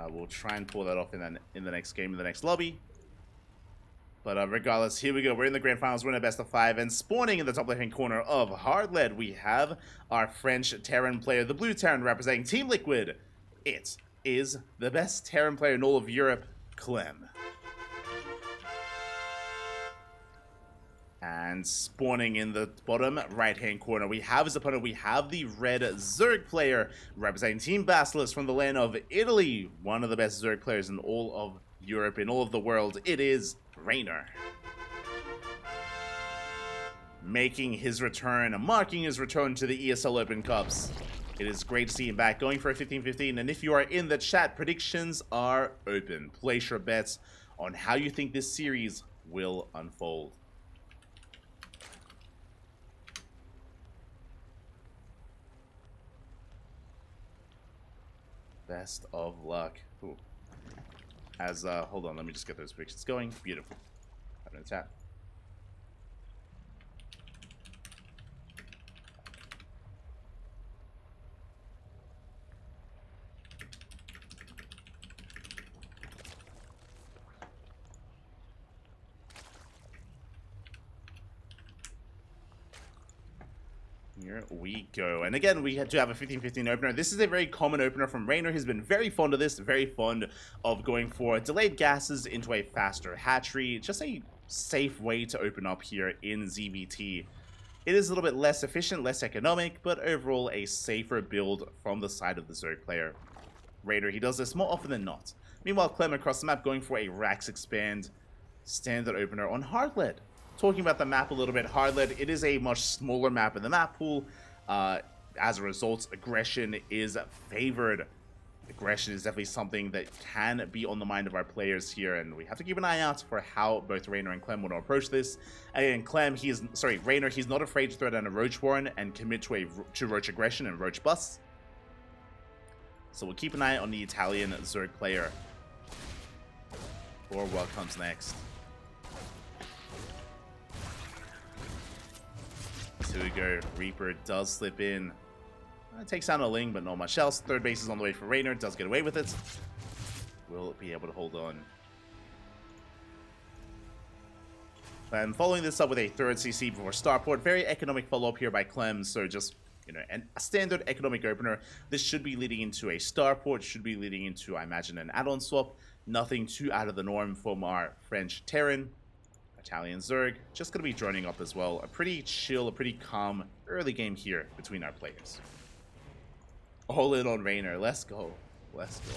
We'll try and pull that off in the next game, in the next lobby. But regardless, here we go. We're in the grand finals. We're in a best of 5. And spawning in the top left-hand corner of Hard Lead, we have our French Terran player, the blue Terran representing Team Liquid. It is the best Terran player in all of Europe, Clem. And spawning in the bottom right-hand corner, we have his opponent. We have the red Zerg player representing Team Basilisk from the land of Italy. One of the best Zerg players in all of Europe, in all of the world. It is Reynor. Making his return, marking his return to the ESL Open Cups. It is great to see him back, going for a 15-15. And if you are in the chat, predictions are open. Place your bets on how you think this series will unfold. Best of luck. Ooh. Hold on, let me just get those predictions going. Beautiful. Having a chat. Here we go. And again, we had to have a 15-15 opener. This is a very common opener from Reynor. He's been very fond of this, very fond of going for delayed gases into a faster hatchery. Just a safe way to open up here in ZvT. It is a little bit less efficient, less economic, but overall a safer build from the side of the Zerg player. Reynor, he does this more often than not. Meanwhile, Clem across the map going for a Rax Expand standard opener on Hard Lead. Talking about the map a little bit, Hard Lead, it is a much smaller map in the map pool. As a result, aggression is favored. Aggression is definitely something that can be on the mind of our players here, and we have to keep an eye out for how both Reynor and Clem want to approach this. And Reynor, he's not afraid to throw down a Roach Warren and commit to Roach aggression and Roach busts. So we'll keep an eye on the Italian Zerg player for what comes next. Here we go. Reaper does slip in. Takes down a Ling, but not much else. Third base is on the way for Reynor. Does get away with it. Will be able to hold on. And following this up with a third CC before Starport. Very economic follow-up here by Clem. So just, a standard economic opener. This should be leading into a Starport. Should be leading into, I imagine, an add-on swap. Nothing too out of the norm from our French Terran. Italian Zerg, just going to be droning up as well. A pretty chill, a pretty calm early game here between our players. All in on Reynor. Let's go. Let's go.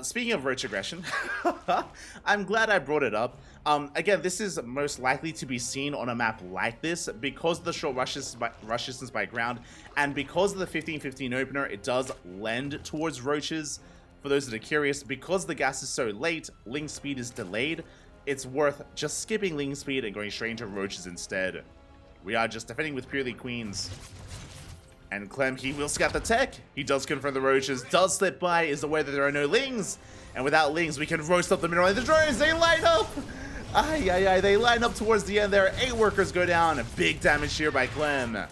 Speaking of Roach aggression, I'm glad I brought it up. Again, this is most likely to be seen on a map like this because of the short rush distance by ground, and because of the 15-15 opener, it does lend towards Roaches. For those that are curious, because the gas is so late, Ling speed is delayed, it's worth just skipping Ling speed and going straight into Roaches instead. We are just defending with purely Queens. And Clem, he will scout the tech. He does confirm the Roaches. Does slip by, is aware that there are no Lings. And without Lings, we can roast up the mineral. And the drones, they line up! They line up towards the end there. 8 workers go down. Big damage here by Clem. And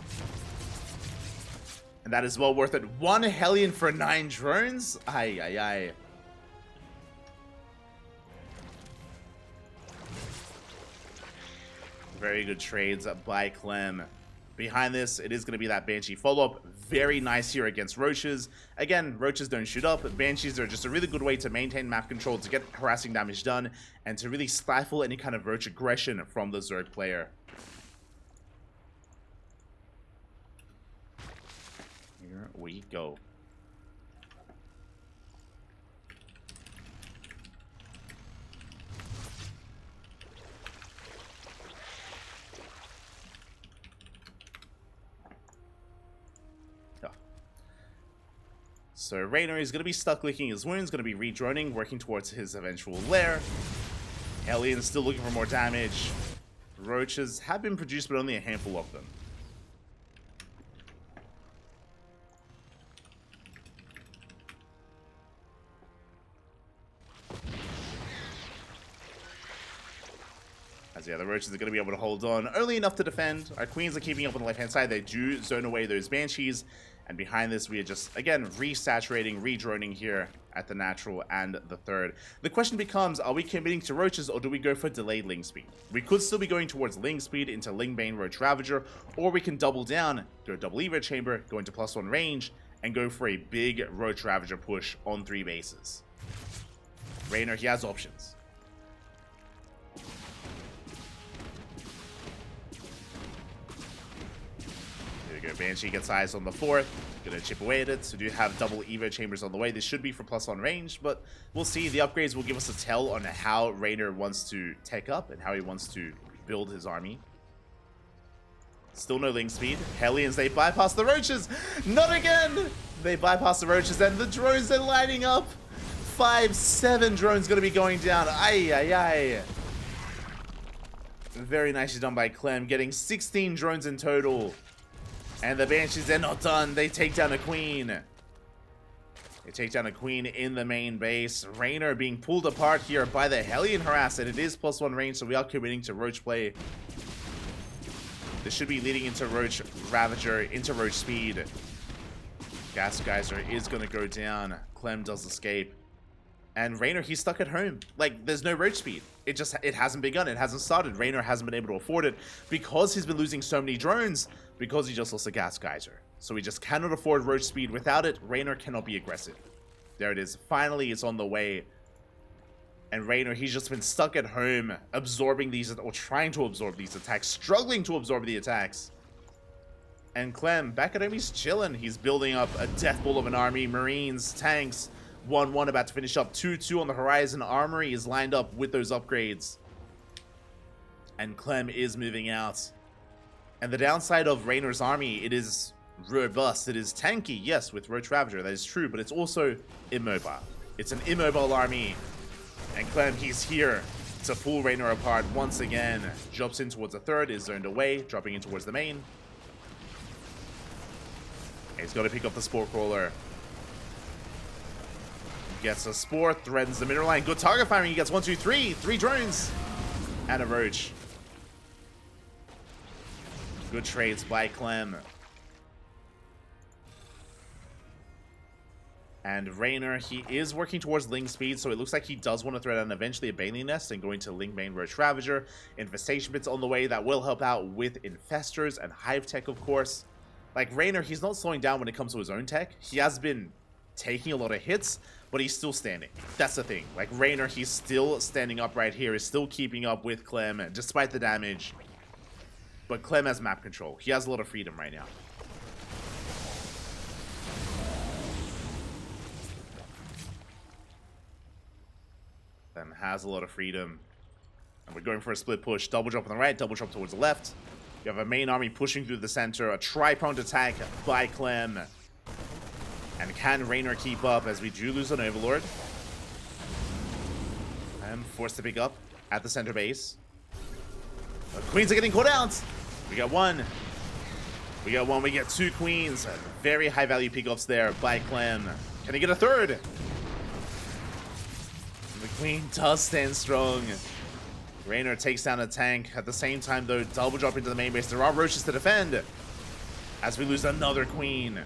that is well worth it. 1 Hellion for 9 drones? Very good trades by Clem. Behind this, it is going to be that Banshee follow-up. Very nice here against Roaches. Again, Roaches don't shoot up. Banshees are just a really good way to maintain map control, to get harassing damage done, and to really stifle any kind of Roach aggression from the Zerg player. Here we go. So Reynor is going to be stuck licking his wounds, going to be redroning, working towards his eventual lair. Hellion is still looking for more damage. Roaches have been produced, but only a handful of them. As yeah, the Roaches are going to be able to hold on only enough to defend. Our Queens are keeping up on the left-hand side. They do zone away those Banshees. And behind this, we are just, again, resaturating, redroning here at the natural and the third. The question becomes, are we committing to Roaches or do we go for delayed Ling speed? We could still be going towards Ling speed into Ling Bane Roach Ravager, or we can double down, go double Evo Chamber, go into +1 range, and go for a big Roach Ravager push on 3 bases. Reynor, he has options. Banshee gets eyes on the 4th. Gonna chip away at it. So do have double Evo Chambers on the way. This should be for +1 range, but we'll see. The upgrades will give us a tell on how Reynor wants to tech up and how he wants to build his army. Still no Ling speed. Hellions, they bypass the Roaches. Not again! They bypass the Roaches and the drones are lining up. 5-7 drones gonna be going down. Ay, ay, ay. Very nicely done by Clem, getting 16 drones in total. And the Banshees, they're not done. They take down a Queen. They take down a Queen in the main base. Reynor being pulled apart here by the Hellion Harass, and it is +1 range, so we are committing to Roach play. This should be leading into Roach Ravager, into Roach speed. Gas Geyser is going to go down. Clem does escape. And Reynor, he's stuck at home. Like, there's no Roach speed. It hasn't begun. It hasn't started. Reynor hasn't been able to afford it because he's been losing so many drones, because he just lost a Gas Geyser. So he just cannot afford Roach speed. Without it, Reynor cannot be aggressive. There it is. Finally, it's on the way. And Reynor, he's just been stuck at home, absorbing these, or trying to absorb these attacks, struggling to absorb the attacks. And Clem, back at home, he's chilling. He's building up a death ball of an army, Marines, tanks. 1-1 about to finish up. 2-2 on the horizon. Armory is lined up with those upgrades. And Clem is moving out. And the downside of Reynor's army, it is robust. It is tanky, yes, with Roach Ravager. That is true, but it's also immobile. It's an immobile army. And Clem, he's here to pull Reynor apart once again. Jumps in towards the third, is zoned away, dropping in towards the main. And he's got to pick up the Spore Crawler. Gets a Spore, threatens the mineral line. Good target firing. He gets 1, 2, 3. 3 drones. And a Roach. Good trades by Clem. And Reynor, he is working towards Ling speed, so it looks like he does want to thread out eventually a Baneling Nest and going to Ling Bane Roach Ravager. Infestation Bits on the way that will help out with Infestors and Hive Tech, of course. Like, Reynor, he's not slowing down when it comes to his own tech. He has been taking a lot of hits, but he's still standing. That's the thing. Like, Reynor, he's still standing up right here, is still keeping up with Clem, despite the damage. But Clem has map control. He has a lot of freedom right now. Clem has a lot of freedom. And we're going for a split push. Double drop on the right, double drop towards the left. You have a main army pushing through the center. A tri-pronged attack by Clem. And can Reynor keep up as we do lose an Overlord? I'm forced to pick up at the center base. The Queens are getting caught out. We got one. We got one. We get 2 Queens. Very high value pickups there by Clem. Can he get a third? The Queen does stand strong. Reynor takes down a tank. At the same time, though, double drop into the main base. There are Roaches to defend as we lose another Queen.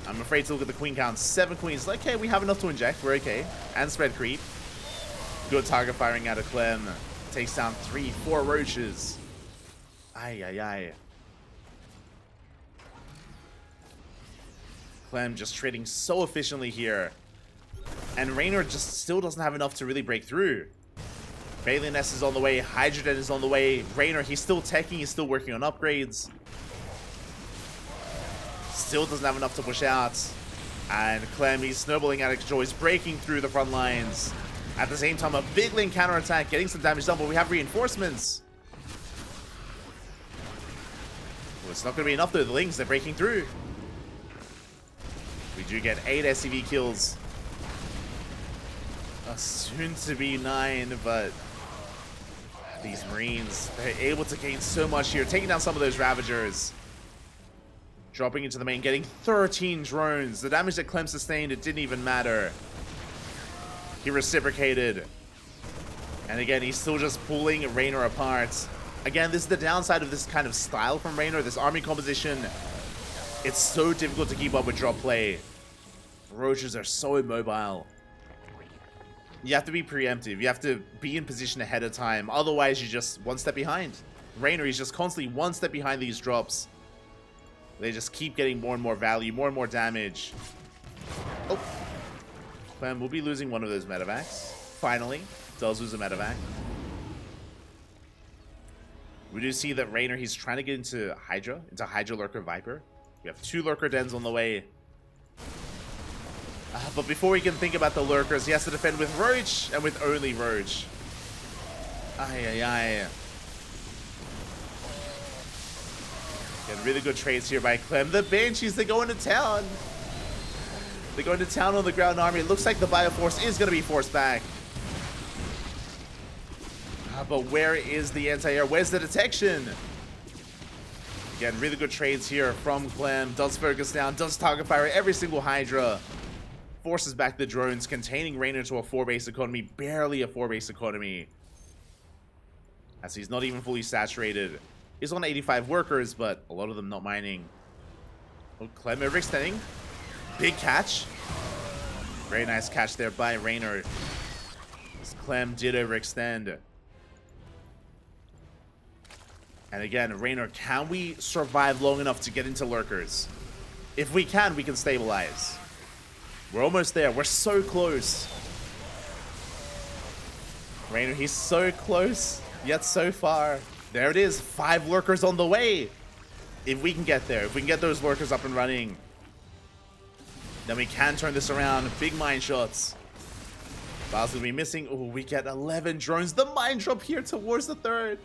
I'm afraid to look at the Queen count. 7 Queens. Like, okay, we have enough to inject. We're okay. And spread creep. Good target firing out of Clem. Takes down 3, 4 Roaches. Ay, ay, ay. Clem just trading so efficiently here. And Reynor just still doesn't have enough to really break through. Baneling Nest is on the way. Hydrogen is on the way. Reynor, he's still teching. He's still working on upgrades. Still doesn't have enough to push out. And Clem, he's snowballing out of control. He's breaking through the front lines. At the same time, a big Ling counterattack, getting some damage done, but we have reinforcements. Well, it's not going to be enough though. The Lings, they're breaking through. We do get 8 SCV kills. Soon to be 9, but these Marines, they're able to gain so much here. Taking down some of those Ravagers. Dropping into the main, getting 13 drones. The damage that Clem sustained, it didn't even matter. He reciprocated. And again, he's still just pulling Reynor apart. Again, this is the downside of this kind of style from Reynor, this army composition. It's so difficult to keep up with drop play. Roaches are so immobile. You have to be preemptive. You have to be in position ahead of time. Otherwise, you're just one step behind. Reynor is just constantly one step behind these drops. They just keep getting more and more value, more and more damage. Oh. Clem will be losing one of those medevacs. Finally, does lose a medevac. We do see that Reynor, he's trying to get into Hydra Lurker Viper. We have 2 Lurker Dens on the way. But before he can think about the Lurkers, he has to defend with Roach and with only Roach. Ay, ay, ay. Get really good trades here by Clem. The Banshees, they go into town. They go into town on the ground army. It looks like the Bioforce is going to be forced back. But where is the anti-air? Where's the detection? Again, really good trades here from Clem. Does focus down, does target fire every single Hydra. Forces back the drones, containing Reynor to a 4-base economy. Barely a 4-base economy. As he's not even fully saturated. He's on 85 workers, but a lot of them not mining. Oh, Clem overextending. Big catch. Very nice catch there by Reynor. Clem did overextend. And again, Reynor, can we survive long enough to get into Lurkers? If we can stabilize. We're almost there. We're so close. Reynor, he's so close, yet so far. There it is. 5 Lurkers on the way. If we can get there, if we can get those Lurkers up and running, then we can turn this around. Big mine shots. Val's gonna be missing. Oh, we get 11 drones. The mine drop here towards the 3rd.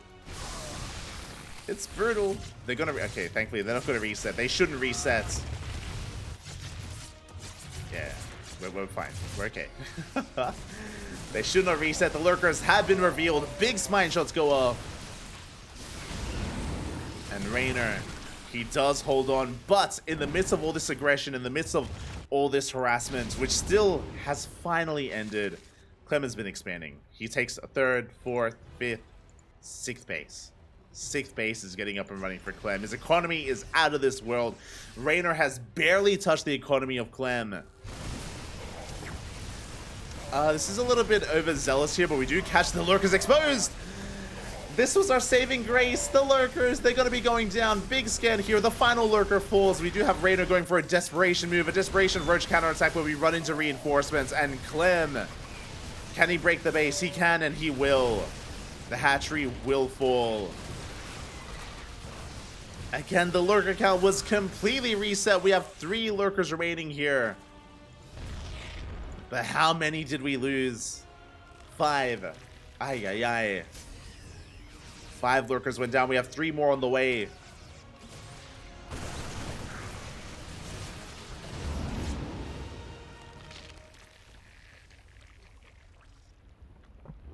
It's brutal. They're gonna... Okay, thankfully, they're not gonna reset. They shouldn't reset. Yeah, we're fine. We're okay. They should not reset. The Lurkers have been revealed. Big mine shots go off. And Reynor, he does hold on. But in the midst of all this aggression, in the midst of all this harassment, which still has finally ended, Clem has been expanding. He takes a 3rd, 4th, 5th, 6th base. 6th base is getting up and running for Clem. His economy is out of this world. Reynor has barely touched the economy of Clem. This is a little bit overzealous here, but we do catch the Lurkers exposed. This was our saving grace. The Lurkers, they're going to be going down. Big scan here. The final Lurker falls. We do have Reynor going for a desperation move, a desperation Roach counterattack where we run into reinforcements. And Clem, can he break the base? He can, and he will. The hatchery will fall. Again, the Lurker count was completely reset. We have 3 Lurkers remaining here. But how many did we lose? 5. Ay, ay, ay. 5 Lurkers went down. We have 3 more on the way.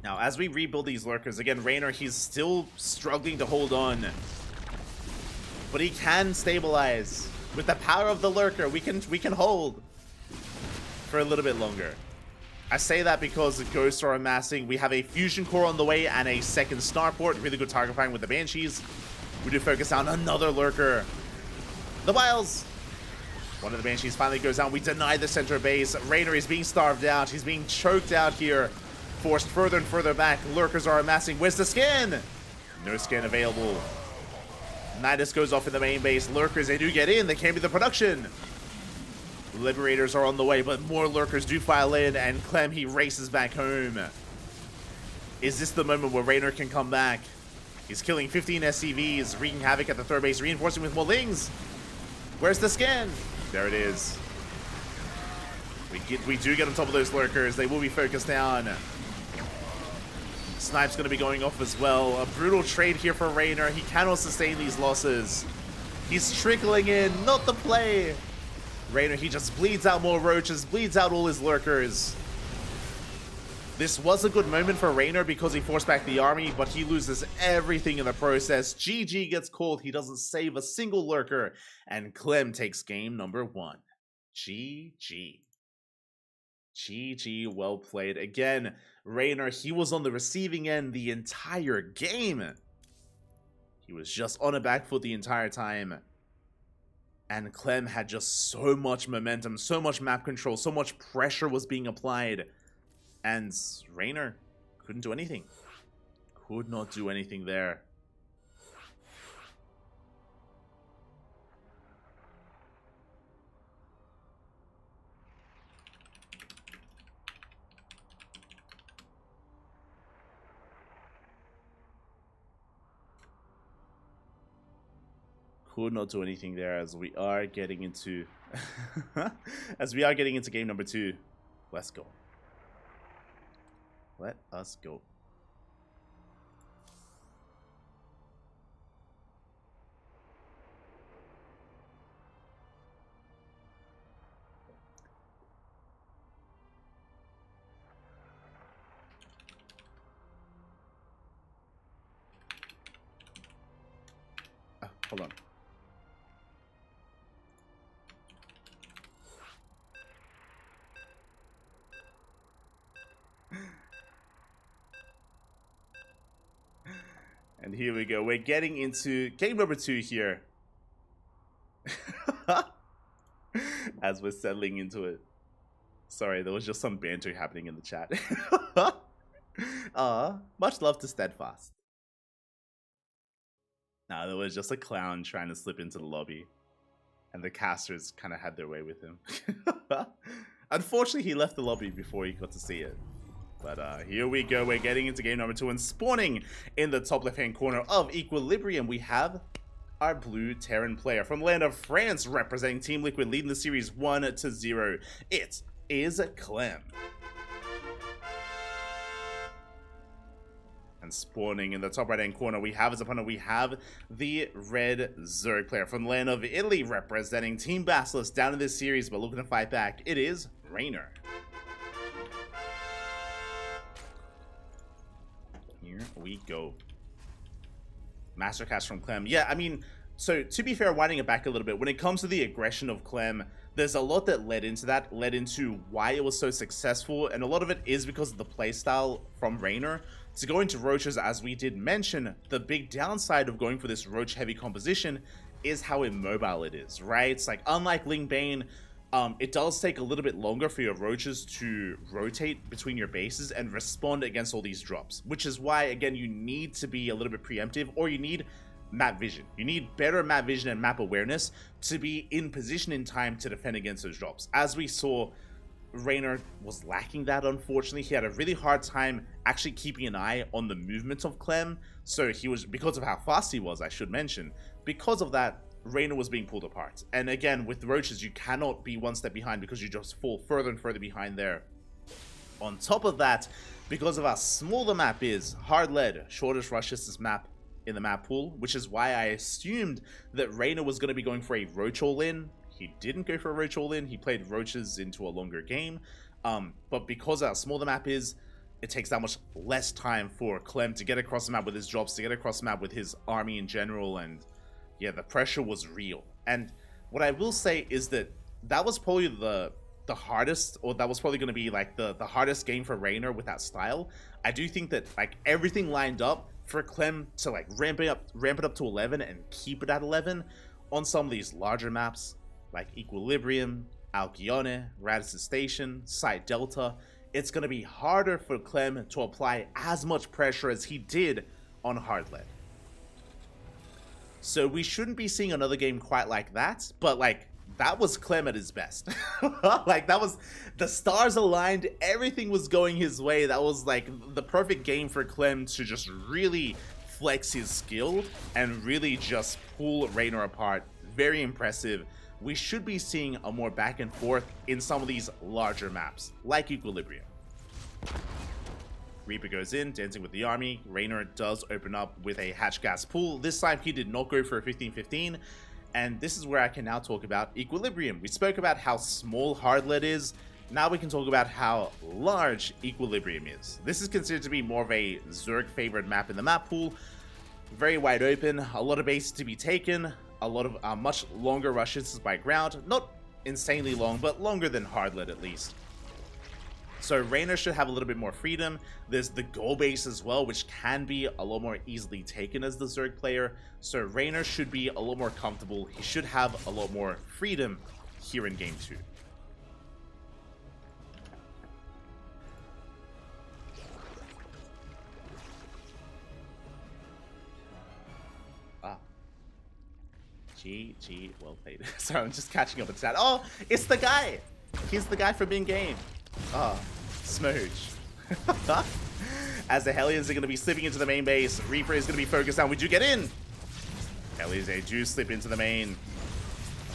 Now, as we rebuild these Lurkers, again, Reynor, he's still struggling to hold on. But he can stabilize. With the power of the Lurker, we can hold for a little bit longer. I say that because the Ghosts are amassing. We have a Fusion Core on the way and a 2nd Starport. Really good target firing with the Banshees. We do focus on another Lurker. The Wiles. One of the Banshees finally goes down. We deny the center base. Reynor is being starved out. He's being choked out here. Forced further and further back. Lurkers are amassing. Where's the skin? No skin available. Nidus goes off in the main base. Lurkers, they do get in. They can't be the production. Liberators are on the way, but more Lurkers do file in, and Clem, he races back home. Is this the moment where Reynor can come back? He's killing 15 SCVs, wreaking havoc at the 3rd base, reinforcing with more Lings. Where's the scan? There it is. We do get on top of those Lurkers. They will be focused down. Snipe's going to be going off as well. A brutal trade here for Reynor. He cannot sustain these losses. He's trickling in, not the play. Reynor, he just bleeds out more Roaches, bleeds out all his Lurkers. This was a good moment for Reynor because he forced back the army, but he loses everything in the process. GG gets called. He doesn't save a single Lurker, and Clem takes game number 1. GG. GG, well played. Again, Reynor, he was on the receiving end the entire game. He was just on a back foot the entire time. And Clem had just so much momentum, so much map control, so much pressure was being applied. And Reynor couldn't do anything. Could not do anything there. Could not do anything there as we are getting into game number 2. Let's go. Let us go. Hold on. And here we go. We're getting into game number 2 here. As we're settling into it. Sorry, there was just some banter happening in the chat. Much love to Steadfast. Nah, there was just a clown trying to slip into the lobby. And the casters kind of had their way with him. Unfortunately, he left the lobby before he got to see it. But here we go. We're getting into game number 2 and spawning in the top left-hand corner of Equilibrium. We have our blue Terran player from the land of France representing Team Liquid, leading the series 1-0. It is Clem. And spawning in the top right-hand corner, we have his opponent. We have the red Zerg player from the land of Italy representing Team Basilisk down in this series, but looking to fight back. It is Reynor. Here we go. Masterclass from Clem. Yeah, I mean, so to be fair, winding it back a little bit, when it comes to the aggression of Clem, there's a lot that led into why it was so successful, and a lot of it is because of the playstyle from Reynor. To go into roaches, as we did mention, the big downside of going for this roach heavy composition is how immobile it is, right? It's like, unlike Ling Bane, it does take a little bit longer for your roaches to rotate between your bases and respond against all these drops, which is why, again, you need to be a little bit preemptive, or you need map vision. You need better map vision and map awareness to be in position in time to defend against those drops. As we saw, Reynor was lacking that, unfortunately. He had a really hard time actually keeping an eye on the movement of Clem, so he was, because of how fast he was, I should mention, because of that, Reynor was being pulled apart. And again, with the roaches, you cannot be one step behind because you just fall further and further behind there. On top of that, because of how small the map is, hard lead, shortest rush distance map in the map pool, which is why I assumed that Reynor was going to be going for a roach all-in. He didn't go for a roach all-in, he played roaches into a longer game. But because of how small the map is, it takes that much less time for Clem to get across the map with his drops, to get across the map with his army in general, and yeah, the pressure was real. And what I will say is that that was probably the hardest, or that was probably going to be like the hardest game for Reynor with that style. I do think that like everything lined up for Clem to like ramp it up to 11 and keep it at 11 on some of these larger maps like Equilibrium, Alcyone, Radisson Station, Site Delta. It's going to be harder for Clem to apply as much pressure as he did on hard lead. So we shouldn't be seeing another game quite like that, but like that was Clem at his best. Like that was, the stars aligned, everything was going his way. That was like the perfect game for Clem to just really flex his skill and really just pull Reynor apart. Very impressive. We should be seeing a more back and forth in some of these larger maps, like Equilibrium. Reaper goes in, dancing with the army. Reynor does open up with a hatch gas pool. This time he did not go for a 15-15. And this is where I can now talk about Equilibrium. We spoke about how small hard lead is. Now we can talk about how large Equilibrium is. This is considered to be more of a Zerg favored map in the map pool. Very wide open, a lot of bases to be taken, a lot of much longer rushes by ground. Not insanely long, but longer than hard lead at least. So Reynor should have a little bit more freedom. There's the goal base as well, which can be a lot more easily taken as the Zerg player. So Reynor should be a lot more comfortable. He should have a lot more freedom here in game 2. GG, well played. Sorry, I'm just catching up with chat. Oh, it's the guy. He's the guy from in-game. Oh, Smooch. As the Hellions are going to be slipping into the main base, Reaper is going to be focused down. We do get in. Hellions, they do slip into the main.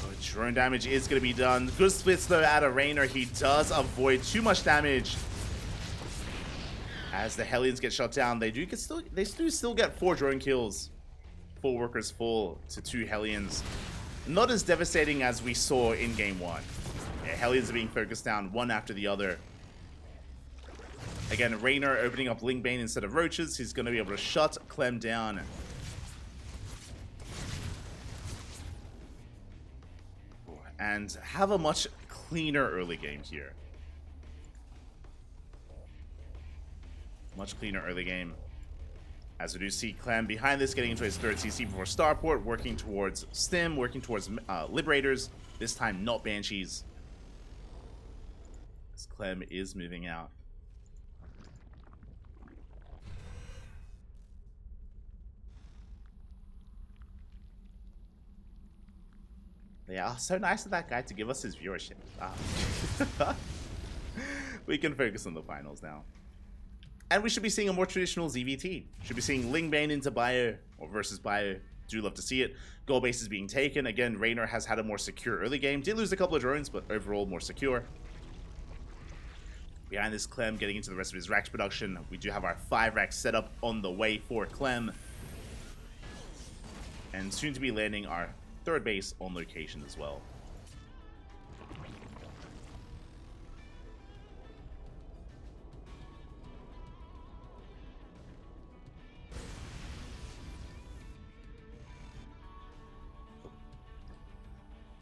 Oh, drone damage is going to be done. Good splits though out of Reynor. He does avoid too much damage. As the Hellions get shot down, they do still get 4 drone kills. 4 workers fall to 2 Hellions. Not as devastating as we saw in game 1. Yeah, Hellions are being focused down one after the other. Again, Reynor opening up Ling Bane instead of Roaches. He's going to be able to shut Clem down. And have a much cleaner early game here. Much cleaner early game. As we do see Clem behind this, getting into his 3rd CC before Starport, working towards Stim, working towards Liberators, this time not Banshees. As Clem is moving out. Yeah, so nice of that guy to give us his viewership. We can focus on the finals now. And we should be seeing a more traditional ZvT. Should be seeing Ling Bane into Bio, or versus Bio. Do love to see it. Goal base is being taken. Again, Reynor has had a more secure early game. Did lose a couple of drones, but overall more secure. Behind this, Clem getting into the rest of his racks production. We do have our 5 racks set up on the way for Clem. And soon to be landing our 3rd base on location as well.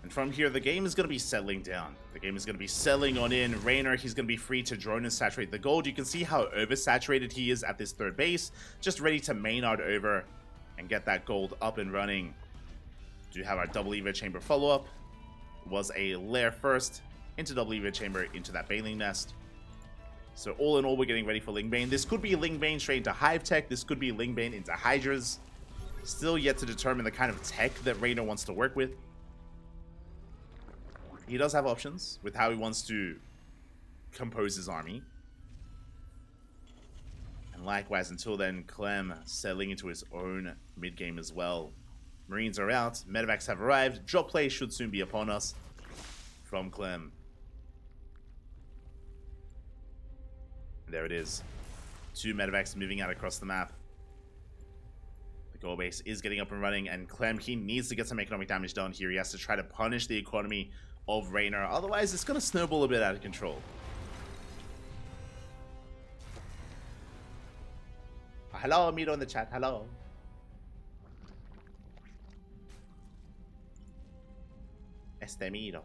And from here, the game is going to be settling down. The game is going to be settling on in. Reynor, he's going to be free to drone and saturate the gold. You can see how oversaturated he is at this 3rd base. Just ready to Maynard over and get that gold up and running. Do have our double Evo chamber follow-up. Was a lair first into double Evo chamber into that Baneling nest. So all in all, we're getting ready for Ling Bane. This could be Ling Bane straight into Hive Tech. This could be Ling Bane into Hydras. Still yet to determine the kind of tech that Reynor wants to work with. He does have options with how he wants to compose his army. And likewise, until then, Clem settling into his own mid-game as well. Marines are out, medevacs have arrived, drop play should soon be upon us from Clem. There it is. 2 medevacs moving out across the map. The goal base is getting up and running, and Clem, he needs to get some economic damage done here. He has to try to punish the economy of Reynor, otherwise it's going to snowball a bit out of control. Hello, Amito in the chat, hello. Estemiro.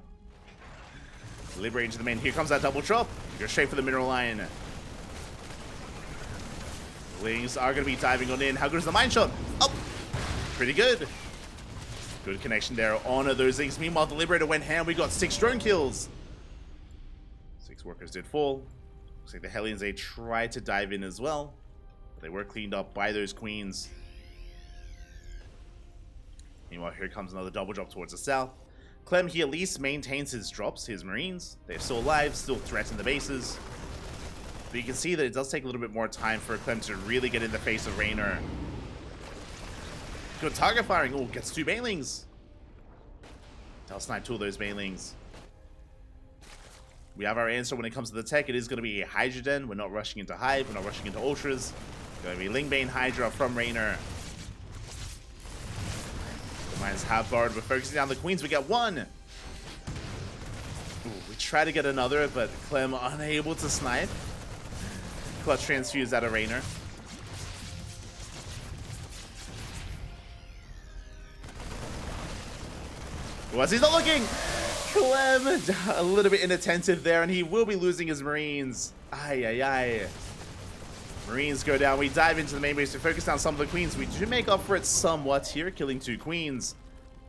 Liberating to the main. Here comes that double drop. You're straight for the mineral line. Lings are going to be diving on in. How good is the mine shot? Oh, pretty good. Good connection there on those things. Meanwhile, the Liberator went ham. We got 6 drone kills. 6 workers did fall. Looks like the Hellions, they tried to dive in as well. But they were cleaned up by those queens. Meanwhile, here comes another double drop towards the south. Clem, he at least maintains his drops, his Marines. They're still alive, still threaten the bases. But you can see that it does take a little bit more time for Clem to really get in the face of Reynor. Good target firing. Oh, gets 2 Banelings. I'll snipe 2 of those Banelings. We have our answer when it comes to the tech. It is going to be a Hydra. We're not rushing into Hive. We're not rushing into Ultras. It's going to be Ling Bane Hydra from Reynor. The mines have borrowed. We're focusing down the Queens. We get 1. Ooh, we try to get another, but Clem unable to snipe. Clutch transfuse out of Reynor. Was he's not looking? Clem, a little bit inattentive there, and he will be losing his Marines. Ay, ay, ay. Marines go down. We dive into the main base to focus on some of the queens. We do make up for it somewhat here, killing 2 queens.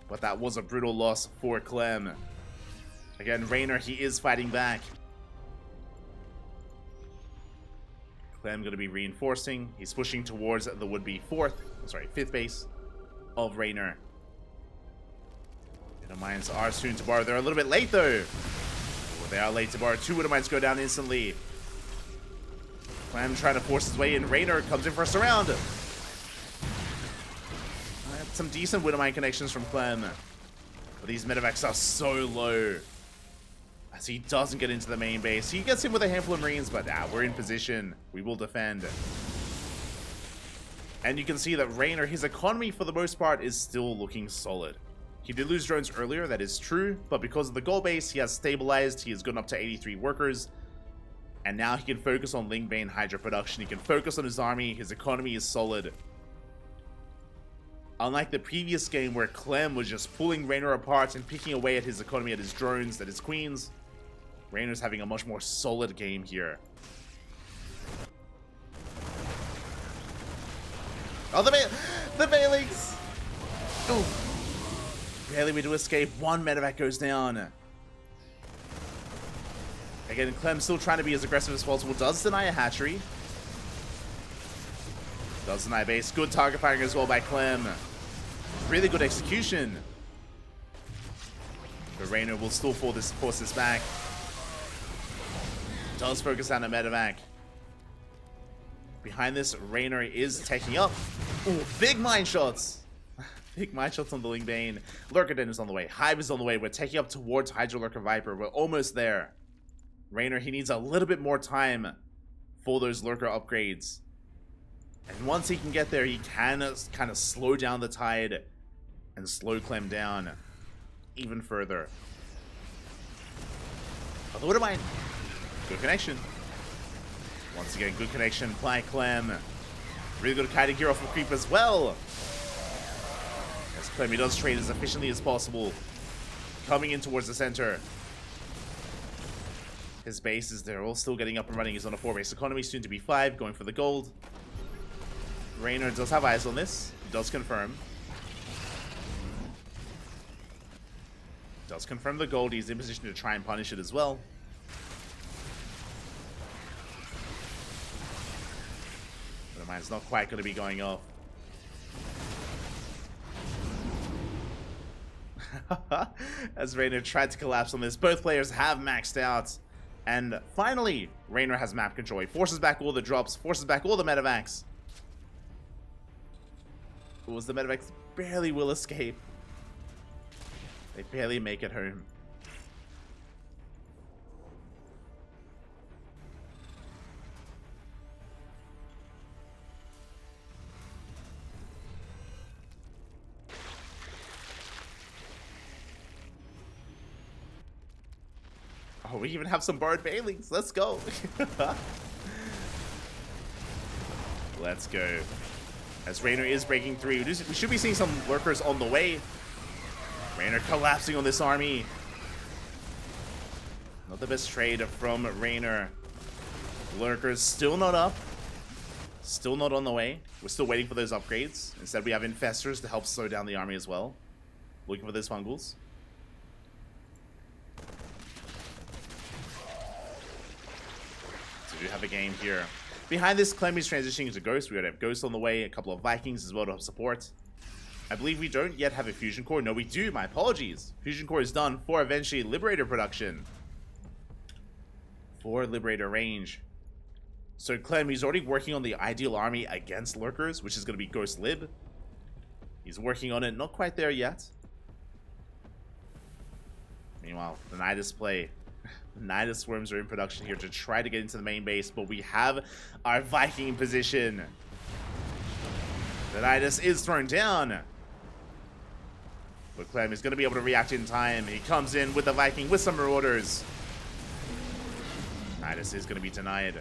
But that was a brutal loss for Clem. Again, Reynor, he is fighting back. Clem going to be reinforcing. He's pushing towards the would-be 5th base of Reynor. Mines are soon to bar. They're a little bit late though. They are late to bar. 2 Widowmines go down instantly. Clem trying to force his way in. Reynor comes in for a surround. Some decent Widowmine connections from Clem. But these medevacs are so low. As he doesn't get into the main base. He gets in with a handful of Marines, but we're in position. We will defend. And you can see that Reynor, his economy for the most part is still looking solid. He did lose drones earlier, that is true, but because of the goal base, he has stabilized, he has gotten up to 83 workers, and now he can focus on Ling Bane Hydra production, he can focus on his army, his economy is solid. Unlike the previous game where Clem was just pulling Reynor apart and picking away at his economy, at his drones, at his queens, Reynor's having a much more solid game here. Oh, the Veilings! Ooh. Barely we do escape. 1 medevac goes down. Again, Clem still trying to be as aggressive as possible. Does deny a hatchery. Does deny base. Good target firing as well by Clem. Really good execution. But Reynor will still force this back. Does focus on a medevac. Behind this, Reynor is taking up. Ooh, big mine shots. Big mine shots on the Ling Bane. Lurker Den is on the way. Hive is on the way. We're taking up towards Hydra Lurker Viper. We're almost there. Reynor, he needs a little bit more time for those Lurker upgrades. And once he can get there, he can kind of slow down the tide and slow Clem down even further. Although, what am I? Good connection. Once again, good connection by Clem. Really good kiting here off of creep as well. As Clem, he does trade as efficiently as possible. Coming in towards the center. His bases, they're all still getting up and running. He's on a 4-base economy, soon to be 5, going for the gold. Reynor does have eyes on this. He does confirm. Does confirm the gold. He's in position to try and punish it as well. But the mine's not quite going to be going off. As Reynor tried to collapse on this, both players have maxed out. And finally, Reynor has map control. He forces back all the drops, forces back all the medevacs. It was the medevacs barely will escape. They barely make it home. Oh, we even have some barred Bailings. Let's go. Let's go. As Reynor is breaking through. We should be seeing some lurkers on the way. Reynor collapsing on this army. Not the best trade from Reynor. Lurkers still not up. Still not on the way. We're still waiting for those upgrades. Instead, we have infestors to help slow down the army as well. Looking for those fungals. So we do have a game here. Behind this, Clem is transitioning into Ghost. We already have Ghost on the way, a couple of Vikings as well to help support. I believe we don't yet have a Fusion Core. No, we do. My apologies. Fusion Core is done for eventually Liberator production. For Liberator range. So Clem, he's already working on the ideal army against Lurkers, which is going to be Ghost Lib. He's working on it. Not quite there yet. Meanwhile, the Nidus play. Nidus Swarms are in production here to try to get into the main base, but we have our Viking in position. The Nidus is thrown down. But Clem is going to be able to react in time. He comes in with the Viking with some Marauders. Nidus is going to be denied.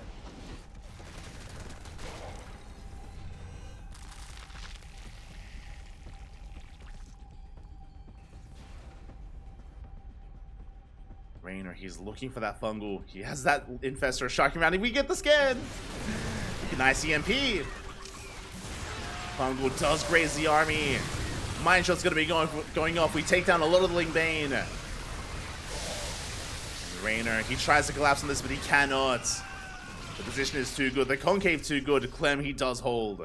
Reynor, he's looking for that fungal. He has that infestor shocking around. We get the scan. Nice EMP. Fungal does graze the army. Mine shot's gonna be going off. We take down a lot of the Ling Bane. Reynor, he tries to collapse on this, but he cannot. The position is too good. The concave too good. Clem, he does hold.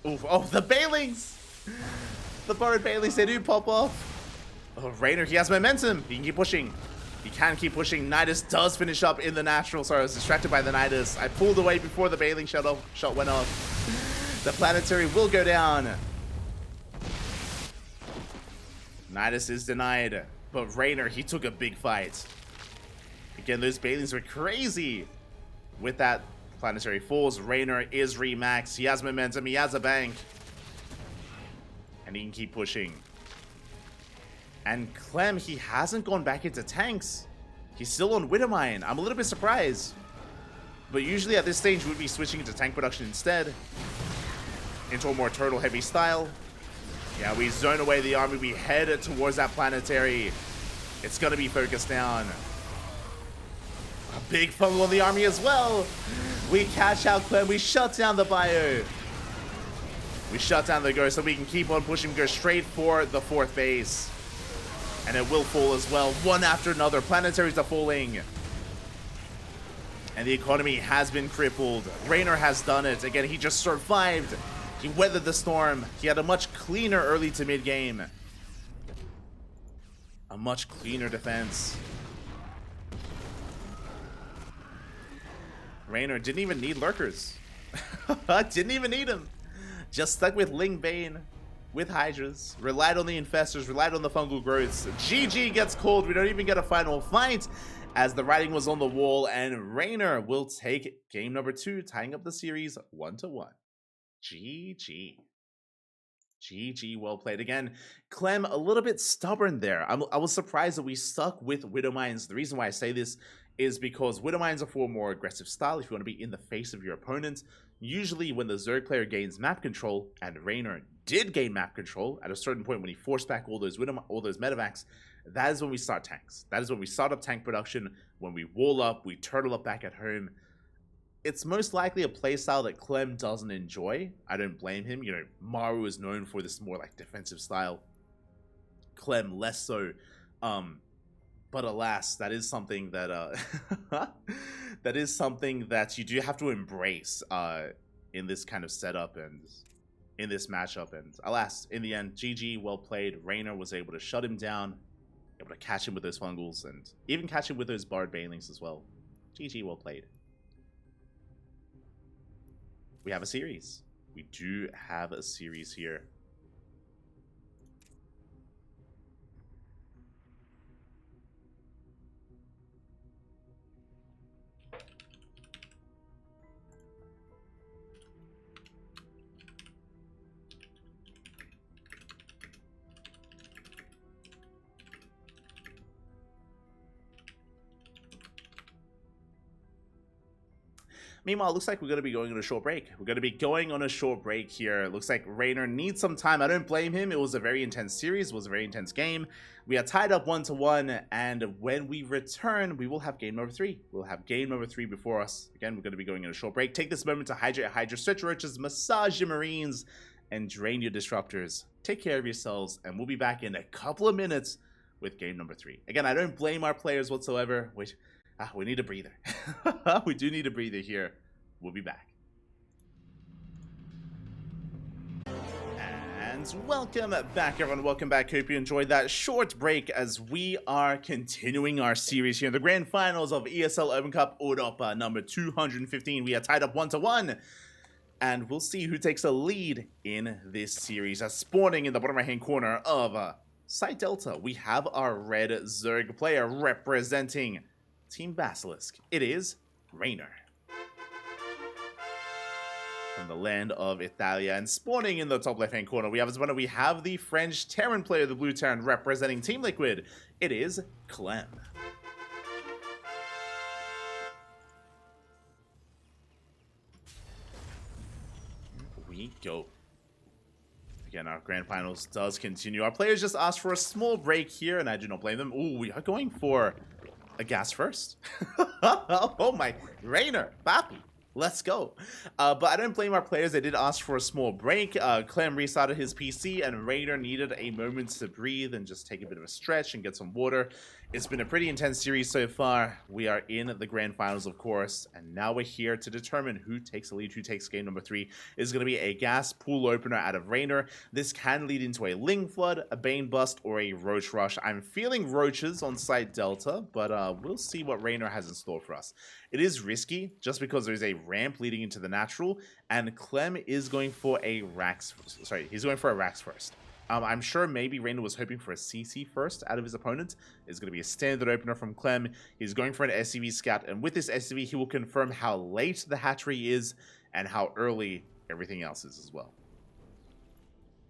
Oof. Oh, the Bailings! The borrowed Bailings, they do pop off. Oh, Reynor, he has momentum. He can keep pushing. He can keep pushing. Nidus does finish up in the natural. Sorry, I was distracted by the Nidus. I pulled away before the Bailing shot went off. The planetary will go down. Nidus is denied. But Reynor, he took a big fight. Again, those Bailings were crazy. With that planetary falls, Reynor is remaxed. He has momentum. He has a bank. And he can keep pushing. And Clem, he hasn't gone back into tanks. He's still on Widowmine. I'm a little bit surprised. But usually at this stage, we'd be switching into tank production instead. Into a more turtle-heavy style. Yeah, we zone away the army. We head towards that planetary. It's going to be focused down. A big fungal on the army as well. We catch out Clem. We shut down the bio. We shut down the ghost so we can keep on pushing. Go straight for the 4th base. And it will fall as well, one after another. Planetaries are falling. And the economy has been crippled. Reynor has done it. Again, he just survived. He weathered the storm. He had a much cleaner early to mid game. A much cleaner defense. Reynor didn't even need lurkers. Didn't even need them. Just stuck with Ling Bane. With Hydras, relied on the infestors, relied on the fungal growths. GG gets called. We don't even get a final fight as the writing was on the wall, and Reynor will take game number 2, tying up the series 1-1. GG. GG, well played. Again, Clem, a little bit stubborn there. I was surprised that we stuck with Widowmines. The reason why I say this is because Widowmines are for a more aggressive style if you want to be in the face of your opponent. Usually when the Zerg player gains map control, and Reynor did gain map control at a certain point when he forced back all those medevacs, that is when we start tanks. That is when we start up tank production, when we wall up, we turtle up back at home. It's most likely a playstyle that Clem doesn't enjoy. I don't blame him. You know, Maru is known for this more like defensive style. Clem less so. But alas, that is something that that is something that you do have to embrace in this kind of setup and in this matchup. And alas, in the end, GG, well played. Reynor was able to shut him down, able to catch him with those fungals, and even catch him with those barred banelings as well. GG, well played. We have a series. We do have a series here. Meanwhile, it looks like we're going to be going on a short break. We're going to be going on a short break here. It looks like Reynor needs some time. I don't blame him. It was a very intense series. It was a very intense game. We are tied up 1-1, and when we return, we will have game number 3. We'll have game number 3 before us. Again, we're going to be going on a short break. Take this moment to hydrate Hydra, stretch your roaches, massage your Marines, and drain your disruptors. Take care of yourselves, and we'll be back in a couple of minutes with game number 3. Again, I don't blame our players whatsoever. We need a breather. We do need a breather here. We'll be back. And welcome back, everyone. Welcome back. Hope you enjoyed that short break as we are continuing our series here in the grand finals of ESL Open Cup Europe number 215. We are tied up 1-1. And we'll see who takes the lead in this series. Spawning in the bottom right-hand corner of Site Delta, we have our red Zerg player representing Team Basilisk. It is Reynor. From the land of Italia, and spawning in the top left-hand corner, we have the French Terran player, the Blue Terran, representing Team Liquid. It is Clem. We go. Again, our grand finals does continue. Our players just asked for a small break here, and I do not blame them. Ooh, we are going for a gas first. Oh my, Reynor, Papi. Let's go. But I don't blame our players. They did ask for a small break. Clem restarted his PC and Reynor needed a moment to breathe and just take a bit of a stretch and get some water. It's been a pretty intense series so far. We are in the grand finals, of course, and now we're here to determine who takes the lead, who takes game number 3. It's going to be a gas pool opener out of Reynor. This can lead into a Ling Flood, a Bane Bust, or a Roach Rush. I'm feeling Roaches on site Delta, but we'll see what Reynor has in store for us. It is risky just because there's a ramp leading into the natural, and Clem is going for a Rax. Sorry, he's going for a Rax first. I'm sure maybe Reynor was hoping for a CC first out of his opponent. It's going to be a standard opener from Clem. He's going for an SCV scout, and with this SCV, he will confirm how late the hatchery is and how early everything else is as well.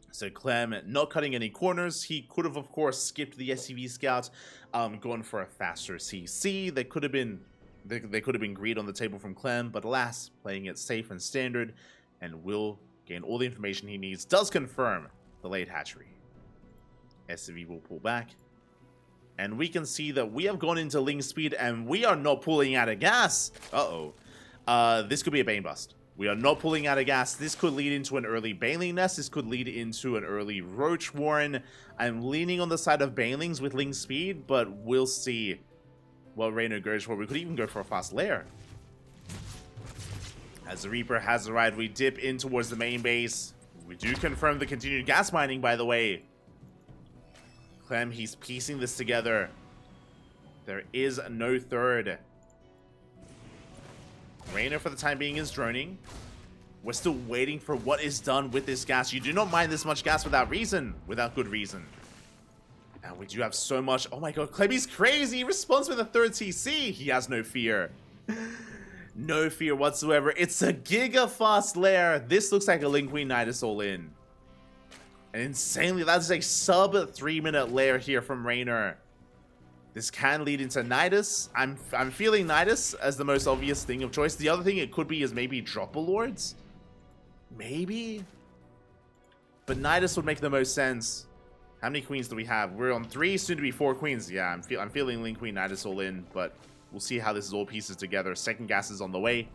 So Clem not cutting any corners. He could have, of course, skipped the SCV scout, gone for a faster CC. There could have been greed on the table from Clem, but alas, playing it safe and standard, and will gain all the information he needs. Does confirm the late hatchery. SCV will pull back, and we can see that we have gone into Ling speed, and we are not pulling out of gas. This could be a Bane Bust. We are not pulling out of gas. This could lead into an early Baneling Nest. This could lead into an early Roach Warren. I'm leaning on the side of Banelings with Ling speed, but we'll see what Reynor goes for. We could even go for a fast lair. As the Reaper has arrived, we dip in towards the main base. We do confirm the continued gas mining, by the way. Clem, he's piecing this together. There is no third. Reynor, for the time being, is droning. We're still waiting for what is done with this gas. You do not mine this much gas without reason, without good reason. And we do have so much. Oh my god, Clem, he's crazy. He responds with a third CC. He has no fear. No fear whatsoever. It's a giga fast lair. This looks like a Ling Queen Nidus all in. And insanely, that's a sub 3-minute lair here from Reynor. This can lead into Nidus. I'm feeling Nidus as the most obvious thing of choice. The other thing it could be is maybe Dropper Lords. Maybe. But Nidus would make the most sense. How many queens do we have? We're on 3, soon to be 4 queens. Yeah, I'm feeling Ling Queen Nidus all in, but we'll see how this is all pieces together. Second gas is on the way.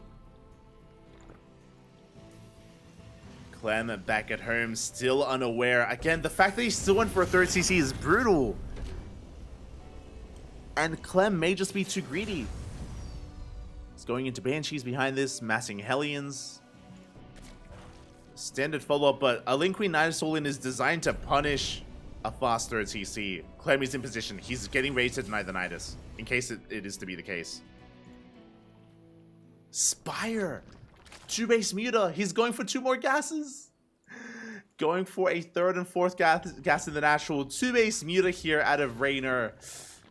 Clem back at home, still unaware. Again, the fact that he still went for a third CC is brutal. And Clem may just be too greedy. He's going into Banshees behind this, massing Hellions. Standard follow-up, but a Ling Queen Nidus all in is designed to punish a fast third CC. Clem is in position. He's getting ready to deny the Nidus, in case it is to be the case. Spire! 2 base Muta. He's going for 2 more gases. Going for a 3rd and 4th gas in the natural. 2 base Muta here out of Reynor.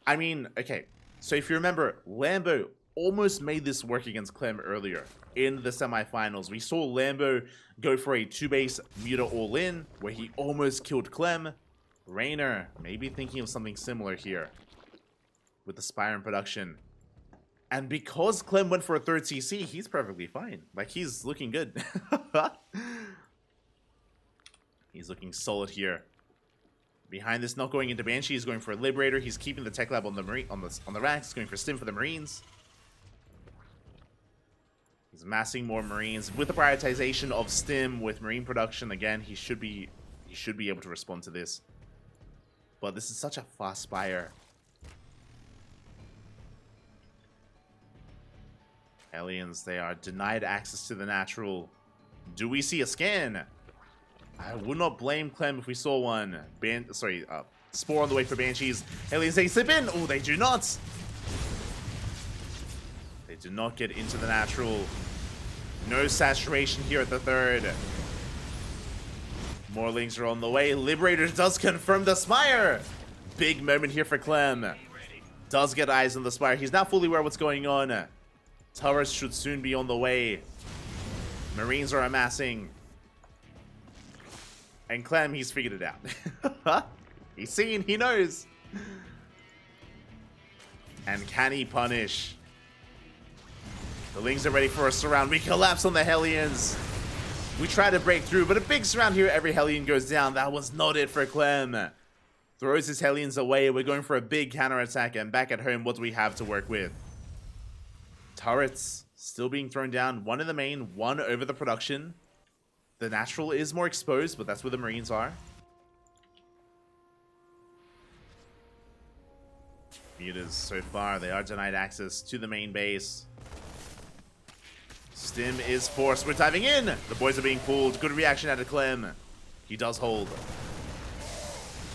I mean, okay. So if you remember, Lambo almost made this work against Clem earlier in the semifinals. We saw Lambo go for a 2 base Muta all in, where he almost killed Clem. Reynor maybe thinking of something similar here with the Spire in production. And because Clem went for a 3rd CC, he's perfectly fine. Like, he's looking good. He's looking solid here. Behind this, not going into Banshee, he's going for a Liberator. He's keeping the Tech Lab on the racks. He's going for Stim for the Marines. He's massing more Marines. With the prioritization of Stim with Marine production, again, he should be able to respond to this. But this is such a fast Spire. Aliens, they are denied access to the natural. Do we see a scan? I would not blame Clem if we saw one. Spore on the way for Banshees. Aliens, they slip in. Oh, they do not. They do not get into the natural. No saturation here at the 3rd. More Lings are on the way. Liberator does confirm the Spire. Big moment here for Clem. Does get eyes on the Spire. He's not fully aware of what's going on. Turrets should soon be on the way. Marines are amassing. And Clem, he's figured it out. He's seen, he knows. And can he punish? The Lings are ready for a surround. We collapse on the Hellions. We try to break through, but a big surround here. Every Hellion goes down. That was not it for Clem. Throws his Hellions away. We're going for a big counter-attack, and back at home, what do we have to work with? Turrets still being thrown down. One in the main, one over the production. The natural is more exposed, but that's where the Marines are. Mutas so far, they are denied access to the main base. Stim is forced. We're diving in. The boys are being pulled. Good reaction out of Clem. He does hold.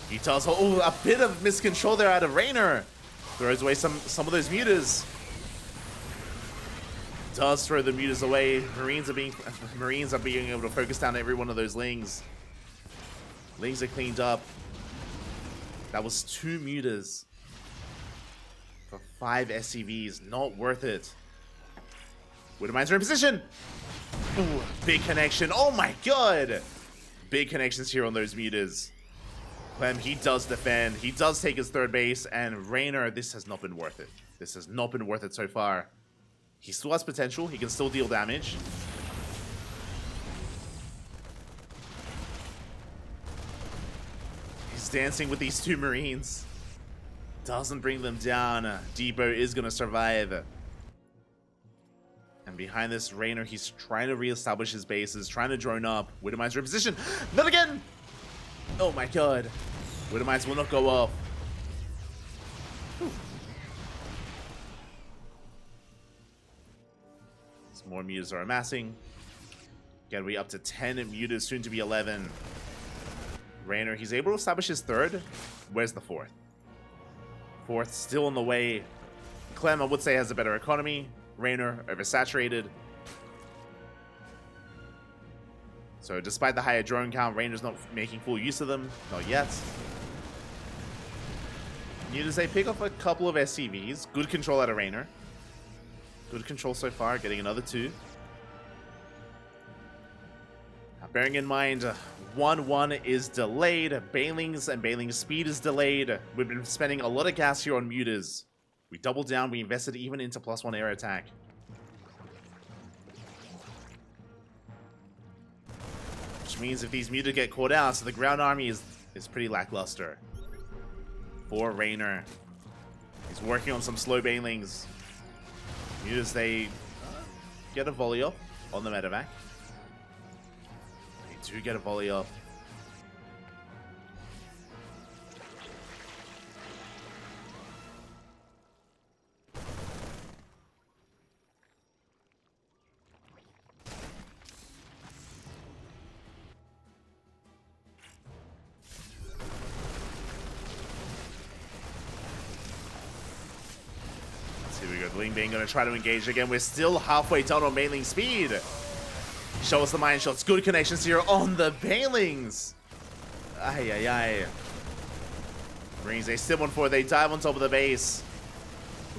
He does hold. Oh, a bit of miscontrol there out of Reynor. Throws away some of those mutas. Does throw the mutas away. Marines are being able to focus down every one of those lings. Lings are cleaned up. That was 2 mutas for 5 SCVs. Not worth it. Widowmines are in position. Ooh, big connection. Oh my god. Big connections here on those mutas. Clem, he does defend. He does take his 3rd base. And Reynor, this has not been worth it. This has not been worth it so far. He still has potential. He can still deal damage. He's dancing with these 2 Marines. Doesn't bring them down. Depot is going to survive. And behind this, Reynor, he's trying to reestablish his bases, trying to drone up. Widowmines are in position. Not again! Oh my god. Widowmines will not go off. Whew. Some more mutas are amassing. Again, we up to 10 mutas, soon to be 11. Reynor, he's able to establish his 3rd. Where's the 4th? 4th still on the way. Clem, I would say, has a better economy. Reynor, oversaturated. So despite the higher drone count, Reynor's not making full use of them. Not yet. Mutas, they pick up a couple of SCVs. Good control out of Reynor. Good control so far, getting another 2. Now, bearing in mind, 1-1 is delayed. Banelings and Baneling speed is delayed. We've been spending a lot of gas here on mutas. We doubled down, we invested even into +1 air attack. Which means if these mutas get caught out, so the ground army is pretty lackluster. For Reynor. He's working on some slow banelings. Mutas, they get a volley up on the medevac. They do get a volley up. Here we go, the Ling Bang gonna try to engage again. We're still halfway down on Baneling speed. Show us the mine shots. Good connections here on the Banelings. Ay, ay, ay. Marines, they stim on forward. They dive on top of the base.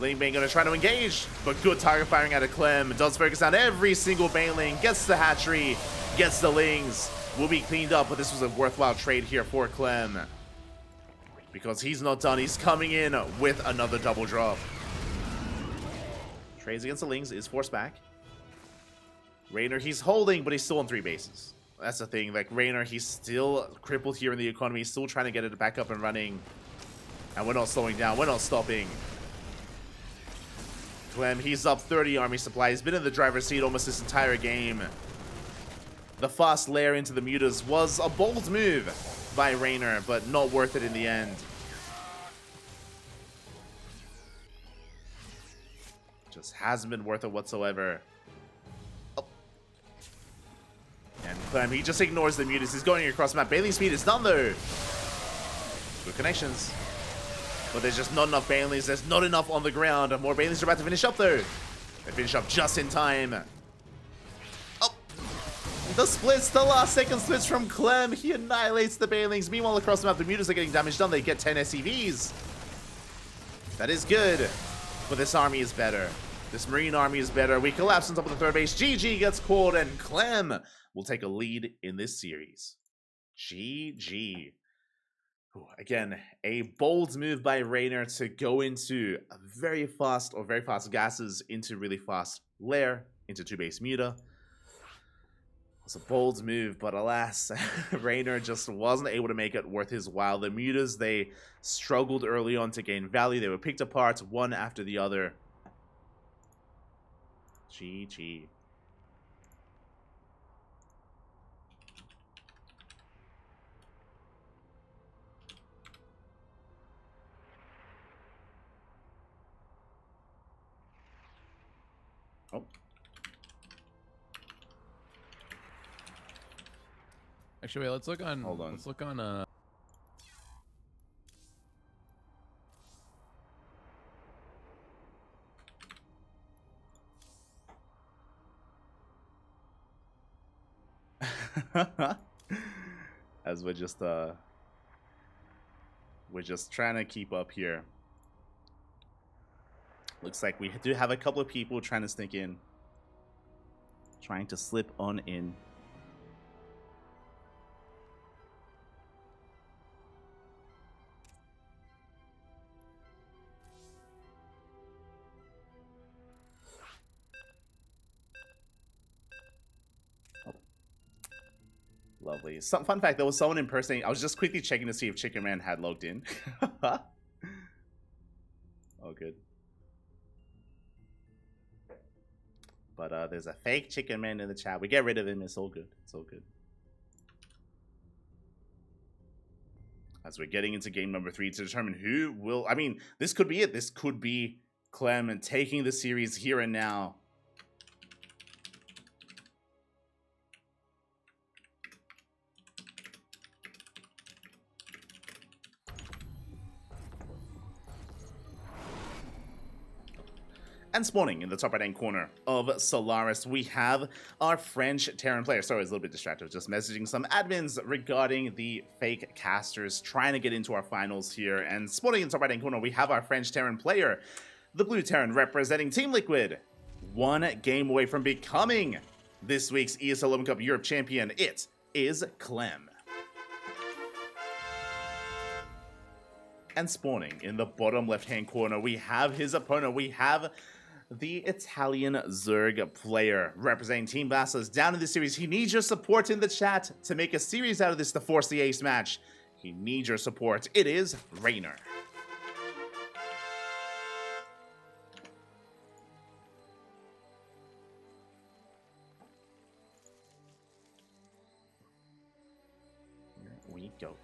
Ling Bang gonna try to engage, but good target firing out of Clem. Does focus on every single Baneling. Gets the hatchery, gets the Lings. Will be cleaned up, but this was a worthwhile trade here for Clem. Because he's not done. He's coming in with another double drop. Trades against the Lings is forced back. Reynor, he's holding, but he's still on 3 bases. That's the thing. Like, Reynor, he's still crippled here in the economy. He's still trying to get it back up and running. And we're not slowing down. We're not stopping. Clem, he's up 30 army supply. He's been in the driver's seat almost this entire game. The fast lair into the mutas was a bold move by Reynor, but not worth it in the end. Just hasn't been worth it whatsoever. Oh. And Clem, he just ignores the mutas. He's going across the map. Baneling speed is done though. Good connections. But there's just not enough Banelings. There's not enough on the ground. More Banelings are about to finish up though. They finish up just in time. Oh. The splits, the last second splits from Clem. He annihilates the Banelings. Meanwhile, across the map, the mutas are getting damage done. They get 10 SCVs. That is good. But this army is better. This Marine army is better. We collapse on top of the 3rd base. GG gets called, and Clem will take a lead in this series. GG. Again, a bold move by Reynor to go into a very fast gases into really fast lair into 2 base muta. It's a bold move, but alas, Reynor just wasn't able to make it worth his while. The mutas, they struggled early on to gain value. They were picked apart one after the other. GG. Oh. Actually, wait, let's look on. Hold on. Let's look on. As we're just trying to keep up here. Looks like we do have a couple of people trying to sneak in, trying to slip on in. Lovely. Some fun fact, there was someone impersonating. I was just quickly checking to see if Chicken Man had logged in. Oh, good. But there's a fake Chicken Man in the chat. We get rid of him. It's all good. It's all good. As we're getting into game number 3 to determine who will... I mean, this could be it. This could be Clem and taking the series here and now. And spawning in the top right-hand corner of Solaris, we have our French Terran player. Sorry, I was a little bit distracted. Just messaging some admins regarding the fake casters trying to get into our finals here. And spawning in the top right-hand corner, we have our French Terran player, the Blue Terran representing Team Liquid. One game away from becoming this week's ESL Open Cup Europe champion. It is Clem. And spawning in the bottom left-hand corner, we have his opponent. We have the Italian Zerg player representing Team Vassals down in the series. He needs your support in the chat to make a series out of this to force the ace match. He needs your support. It is Reynor. Here we go.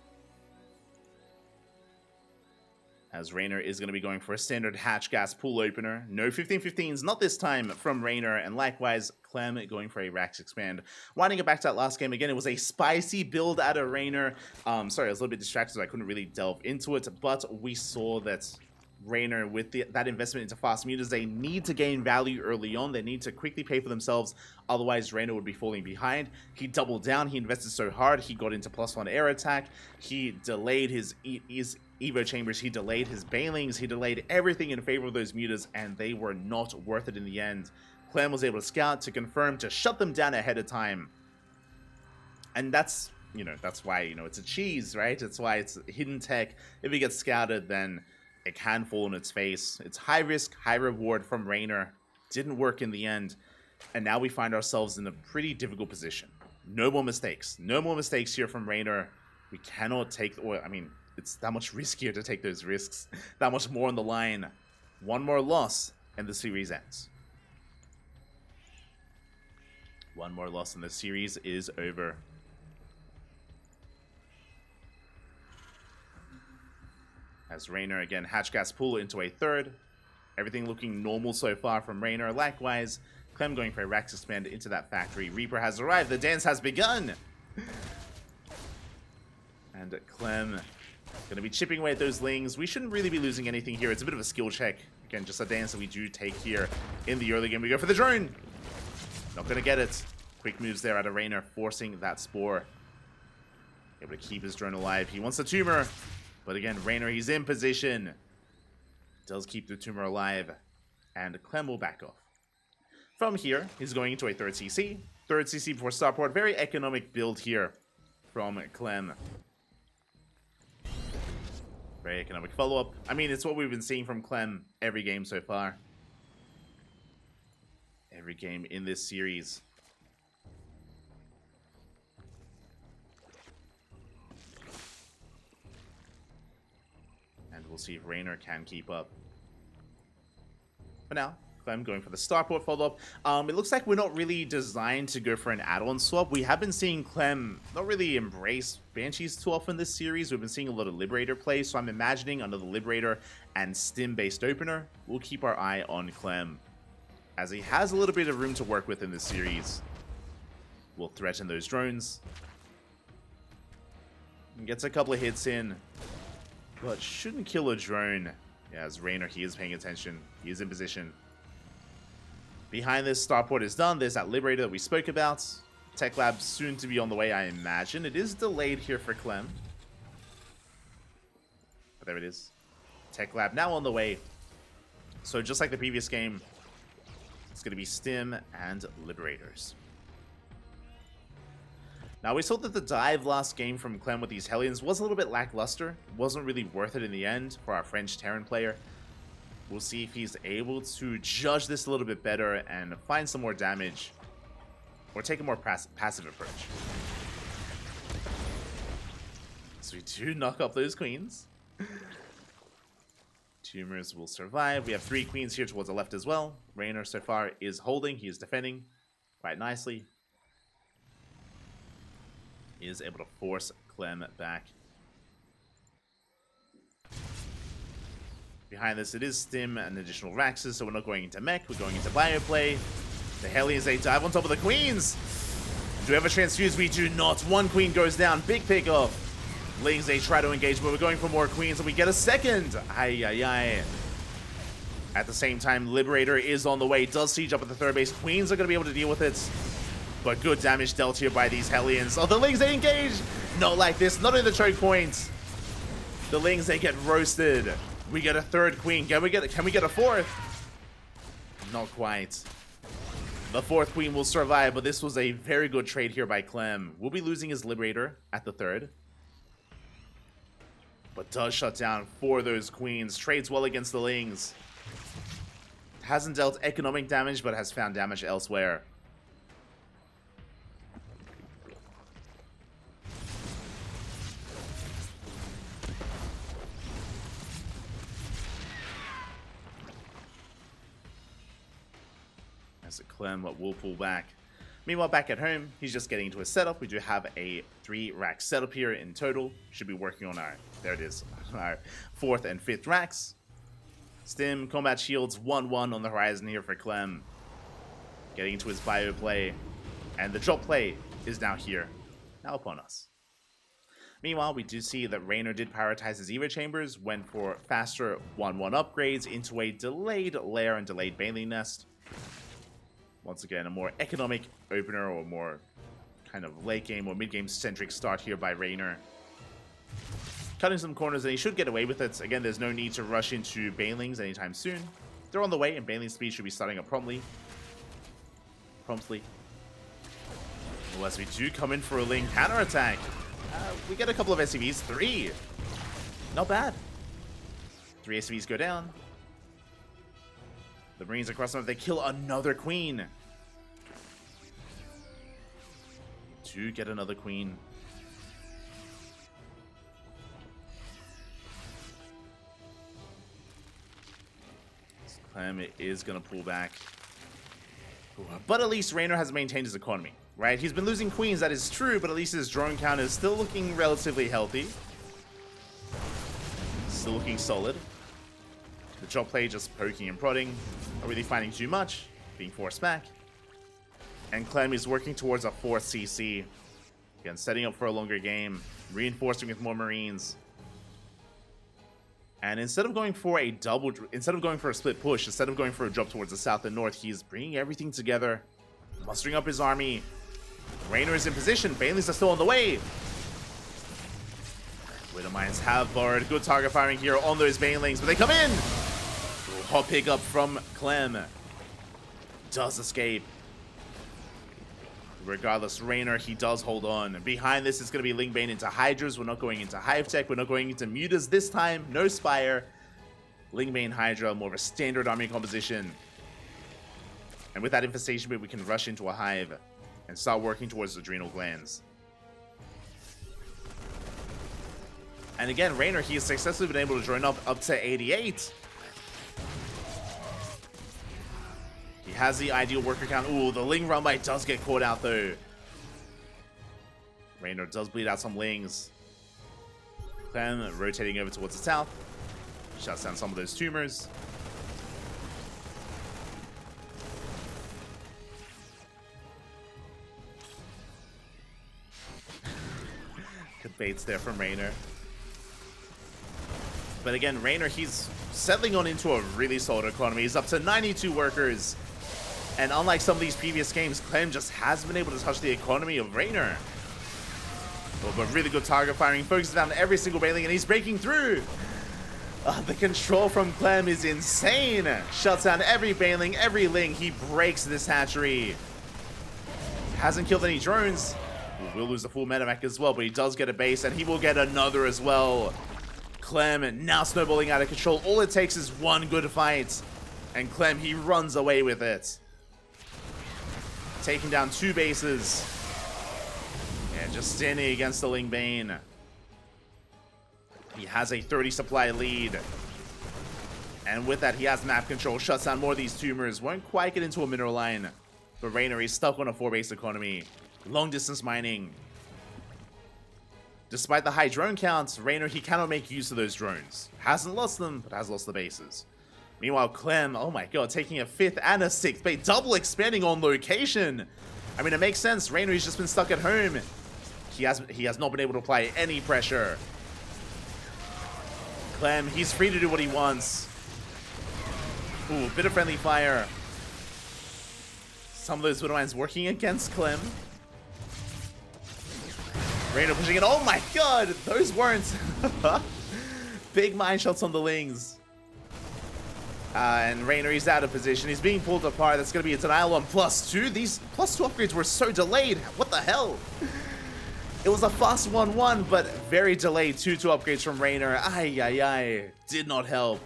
As Reynor is going to be going for a standard hatch gas pool opener. No 15-15s, not this time from Reynor. And likewise, Clem going for a Rax expand. Winding it back to that last game again, it was a spicy build out of Reynor. Sorry, I was a little bit distracted, so I couldn't really delve into it. But we saw that Reynor, with that investment into fast mutas, they need to gain value early on. They need to quickly pay for themselves. Otherwise, Reynor would be falling behind. He doubled down. He invested so hard. He got into +1 air attack. He delayed his Evo chambers, he delayed his Banelings, he delayed everything in favor of those mutas, and they were not worth it in the end. Clem was able to scout, to confirm, to shut them down ahead of time. And that's, that's why, it's a cheese, right? That's why it's hidden tech. If it gets scouted, then it can fall on its face. It's high risk, high reward from Reynor. Didn't work in the end. And now we find ourselves in a pretty difficult position. No more mistakes. No more mistakes here from Reynor. We cannot take, it's that much riskier to take those risks. That much more on the line. One more loss, and the series ends. One more loss, and the series is over. As Reynor, again, hatch gas pool into a third. Everything looking normal so far from Reynor. Likewise, Clem going for a Rax expand into that factory. Reaper has arrived. The dance has begun. And Clem going to be chipping away at those lings. We shouldn't really be losing anything here. It's a bit of a skill check. Again, just a dance that we do take here in the early game. We go for the drone. Not going to get it. Quick moves there out of Reynor, forcing that spore. Able to keep his drone alive. He wants the tumor. But again, Reynor, he's in position. Does keep the tumor alive. And Clem will back off. From here, he's going into a third CC. Third CC before starport. Very economic build here from Clem. Very economic follow-up. It's what we've been seeing from Clem every game so far. Every game in this series. We'll see if Reynor can keep up. For now, Clem going for the starport follow-up. It looks like we're not really designed to go for an add-on swap. We have been seeing Clem not really embrace Banshees too often this series. We've been seeing a lot of Liberator play, so I'm imagining under the Liberator and Stim-based opener, we'll keep our eye on Clem, as he has a little bit of room to work with in this series. We'll threaten those drones. Gets a couple of hits in, but shouldn't kill a drone. Yeah, as Reynor, he is paying attention. He is in position. Behind this, starport is done. There's that Liberator that we spoke about. Tech Lab soon to be on the way, I imagine. It is delayed here for Clem. But there it is. Tech Lab now on the way. So just like the previous game, it's going to be Stim and Liberators. Now, we saw that the dive last game from Clem with these Hellions was a little bit lackluster. Wasn't really worth it in the end for our French Terran player. We'll see if he's able to judge this a little bit better and find some more damage. Or take a more passive approach. So we do knock up those queens. Tumors will survive. We have 3 queens here towards the left as well. Reynor so far is holding. He is defending quite nicely. Is able to force Clem back. Behind this, it is Stim and additional Raxes, so we're not going into mech, we're going into bioplay. The Hellions, they dive on top of the queens. Do we have a transfuse? We do not. 1 queen goes down. Big pick up. Lings, they try to engage, but we're going for more queens, and we get a second. Ay, ay, ay. At the same time, Liberator is on the way. Does siege up at the third base. Queens are going to be able to deal with it. But good damage dealt here by these Hellions. Oh, the Lings, they engage! Not like this, not in the choke point. The Lings, they get roasted. We get a 3rd queen. Can we get a 4th? Not quite. The 4th queen will survive, but this was a very good trade here by Clem. We'll be losing his Liberator at the 3rd. But does shut down 4 of those queens. Trades well against the Lings. Hasn't dealt economic damage, but has found damage elsewhere. As a Clem will pull back. Meanwhile, back at home, he's just getting into a setup. We do have a 3-rack setup here in total. Should be working on our, there it is, our 4th and 5th racks. Stim, combat shields, 1-1 on the horizon here for Clem. Getting into his bio play. And the drop play is now here, now upon us. Meanwhile, we do see that Reynor did prioritize his Evo Chambers, went for faster 1-1 upgrades into a delayed lair and delayed Baneling Nest. Once again, a more economic opener or more kind of late game or mid game centric start here by Reynor. Cutting some corners, and he should get away with it. Again, there's no need to rush into Banelings anytime soon. They're on the way, and Baneling speed should be starting up promptly. Well, as we do come in for a Ling counterattack, we get a couple of SCVs. 3. Not bad. 3 SCVs go down. The Marines across them, they kill another queen. To get another queen. Clem is going to pull back. But at least Reynor has maintained his economy, right? He's been losing queens, that is true, but at least his drone count is still looking relatively healthy. Still looking solid. The chop play just poking and prodding, not really finding too much, being forced back. And Clem is working towards a 4th CC. Again, setting up for a longer game, reinforcing with more Marines. And instead of going for a split push, instead of going for a drop towards the south and north, he's bringing everything together, mustering up his army. Reynor is in position, Banelings are still on the way. Widowmines have borrowed good target firing here on those Banelings, but they come in! Hot pick up from Clem. Does escape. Regardless, Reynor, he does hold on. Behind this, it's going to be Lingbane into Hydras. We're not going into Hive Tech. We're not going into Mutas this time. No Spire. Lingbane Hydra, more of a standard army composition. And with that Infestation bit, we can rush into a Hive and start working towards the Adrenal Glands. And again, Reynor, he has successfully been able to drone up to 88. He has the ideal worker count. Ooh, the Ling run by does get caught out though. Reynor does bleed out some Lings. Clem rotating over towards the south. Shuts down some of those tumors. Good baits there from Reynor. But again, Reynor, he's settling on into a really solid economy. He's up to 92 workers. And unlike some of these previous games, Clem just has been able to touch the economy of Reynor. Oh, but really good target firing. Focuses down every single Bailing, and he's breaking through. The control from Clem is insane. Shuts down every Bailing, every Ling. He breaks this hatchery. Hasn't killed any drones. We'll lose the full medevac as well, but he does get a base, and he will get another as well. Clem now snowballing out of control. All it takes is one good fight. And Clem, he runs away with it. Taking down 2 bases. And just standing against the Ling Bane. He has a 30 supply lead. And with that, he has map control. Shuts down more of these tumors. Won't quite get into a mineral line. But Reynor, he's stuck on a 4-base economy. Long distance mining. Despite the high drone counts, Reynor, he cannot make use of those drones. Hasn't lost them, but has lost the bases. Meanwhile, Clem, oh my god, taking a 5th and a 6th base, double expanding on location. I mean, it makes sense. Reynor, he's just been stuck at home. He has not been able to apply any pressure. Clem, he's free to do what he wants. Ooh, bit of friendly fire. Some of those Widow Mines working against Clem. Reynor pushing it. Oh my god, those weren't. Big mine shots on the Lings. And Reynor, he's out of position. He's being pulled apart. That's going to be a denial on +2. These +2 upgrades were so delayed. What the hell? It was a fast 1-1, but very delayed 2-2 upgrades from Reynor. Ay, ay, ay. Did not help.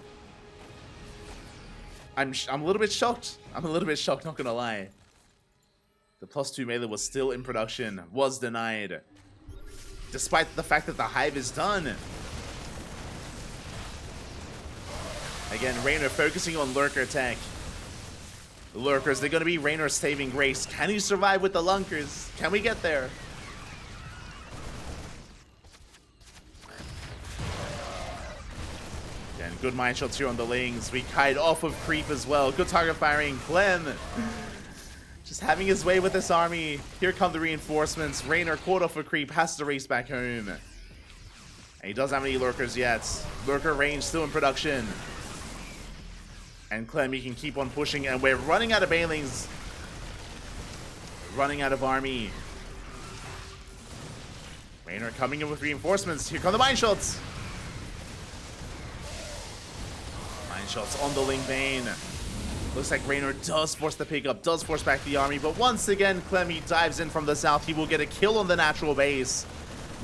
I'm a little bit shocked. I'm a little bit shocked, not going to lie. The +2 melee was still in production. Was denied. Despite the fact that the Hive is done. Again, Reynor focusing on Lurker tech. The Lurkers, they're going to be Reynor's saving grace. Can he survive with the Lunkers? Can we get there? Again, good mine shots here on the Lings. We kite off of creep as well. Good target firing. Clem just having his way with this army. Here come the reinforcements. Reynor caught off a creep, has to race back home. And he doesn't have any Lurkers yet. Lurker range still in production. And Clem, he can keep on pushing, and we're running out of Bailings. Running out of army. Reynor coming in with reinforcements. Here come the mine shots. Mine shots on the Ling Bane. Looks like Reynor does force the pickup, does force back the army, but once again, Clem, he dives in from the south. He will get a kill on the natural base,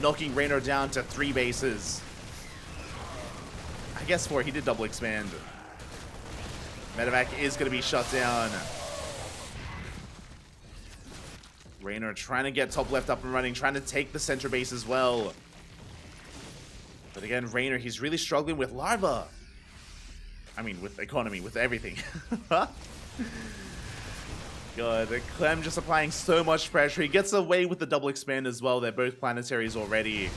knocking Reynor down to 3 bases. I guess 4, he did double expand. Medevac is going to be shut down. Reynor trying to get top left up and running, trying to take the center base as well. But again, Reynor, he's really struggling with Larva. I mean, with economy, with everything. Good. Clem just applying so much pressure. He gets away with the double expand as well. They're both planetaries already.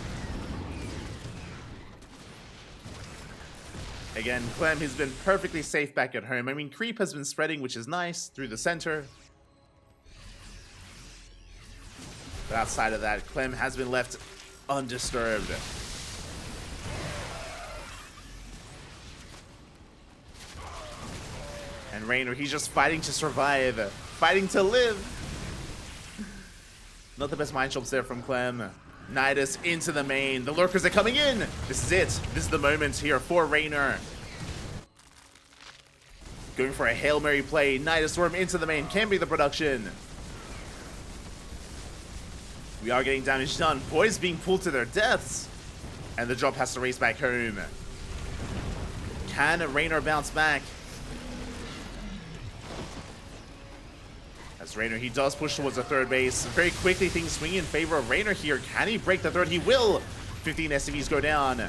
Again, Clem has been perfectly safe back at home. I mean, creep has been spreading, which is nice, through the center. But outside of that, Clem has been left undisturbed. And Reynor, he's just fighting to survive, fighting to live. Not the best mind shots there from Clem. Nidus into the main. The Lurkers are coming in. This is it. This is the moment here for Reynor. Going for a Hail Mary play. Nidus Storm into the main. Can be the production. We are getting damage done. Boys being pulled to their deaths. And the drop has to race back home. Can Reynor bounce back? As Reynor, he does push towards the 3rd base. Very quickly, things swing in favor of Reynor here. Can he break the 3rd? He will. 15 SCVs go down.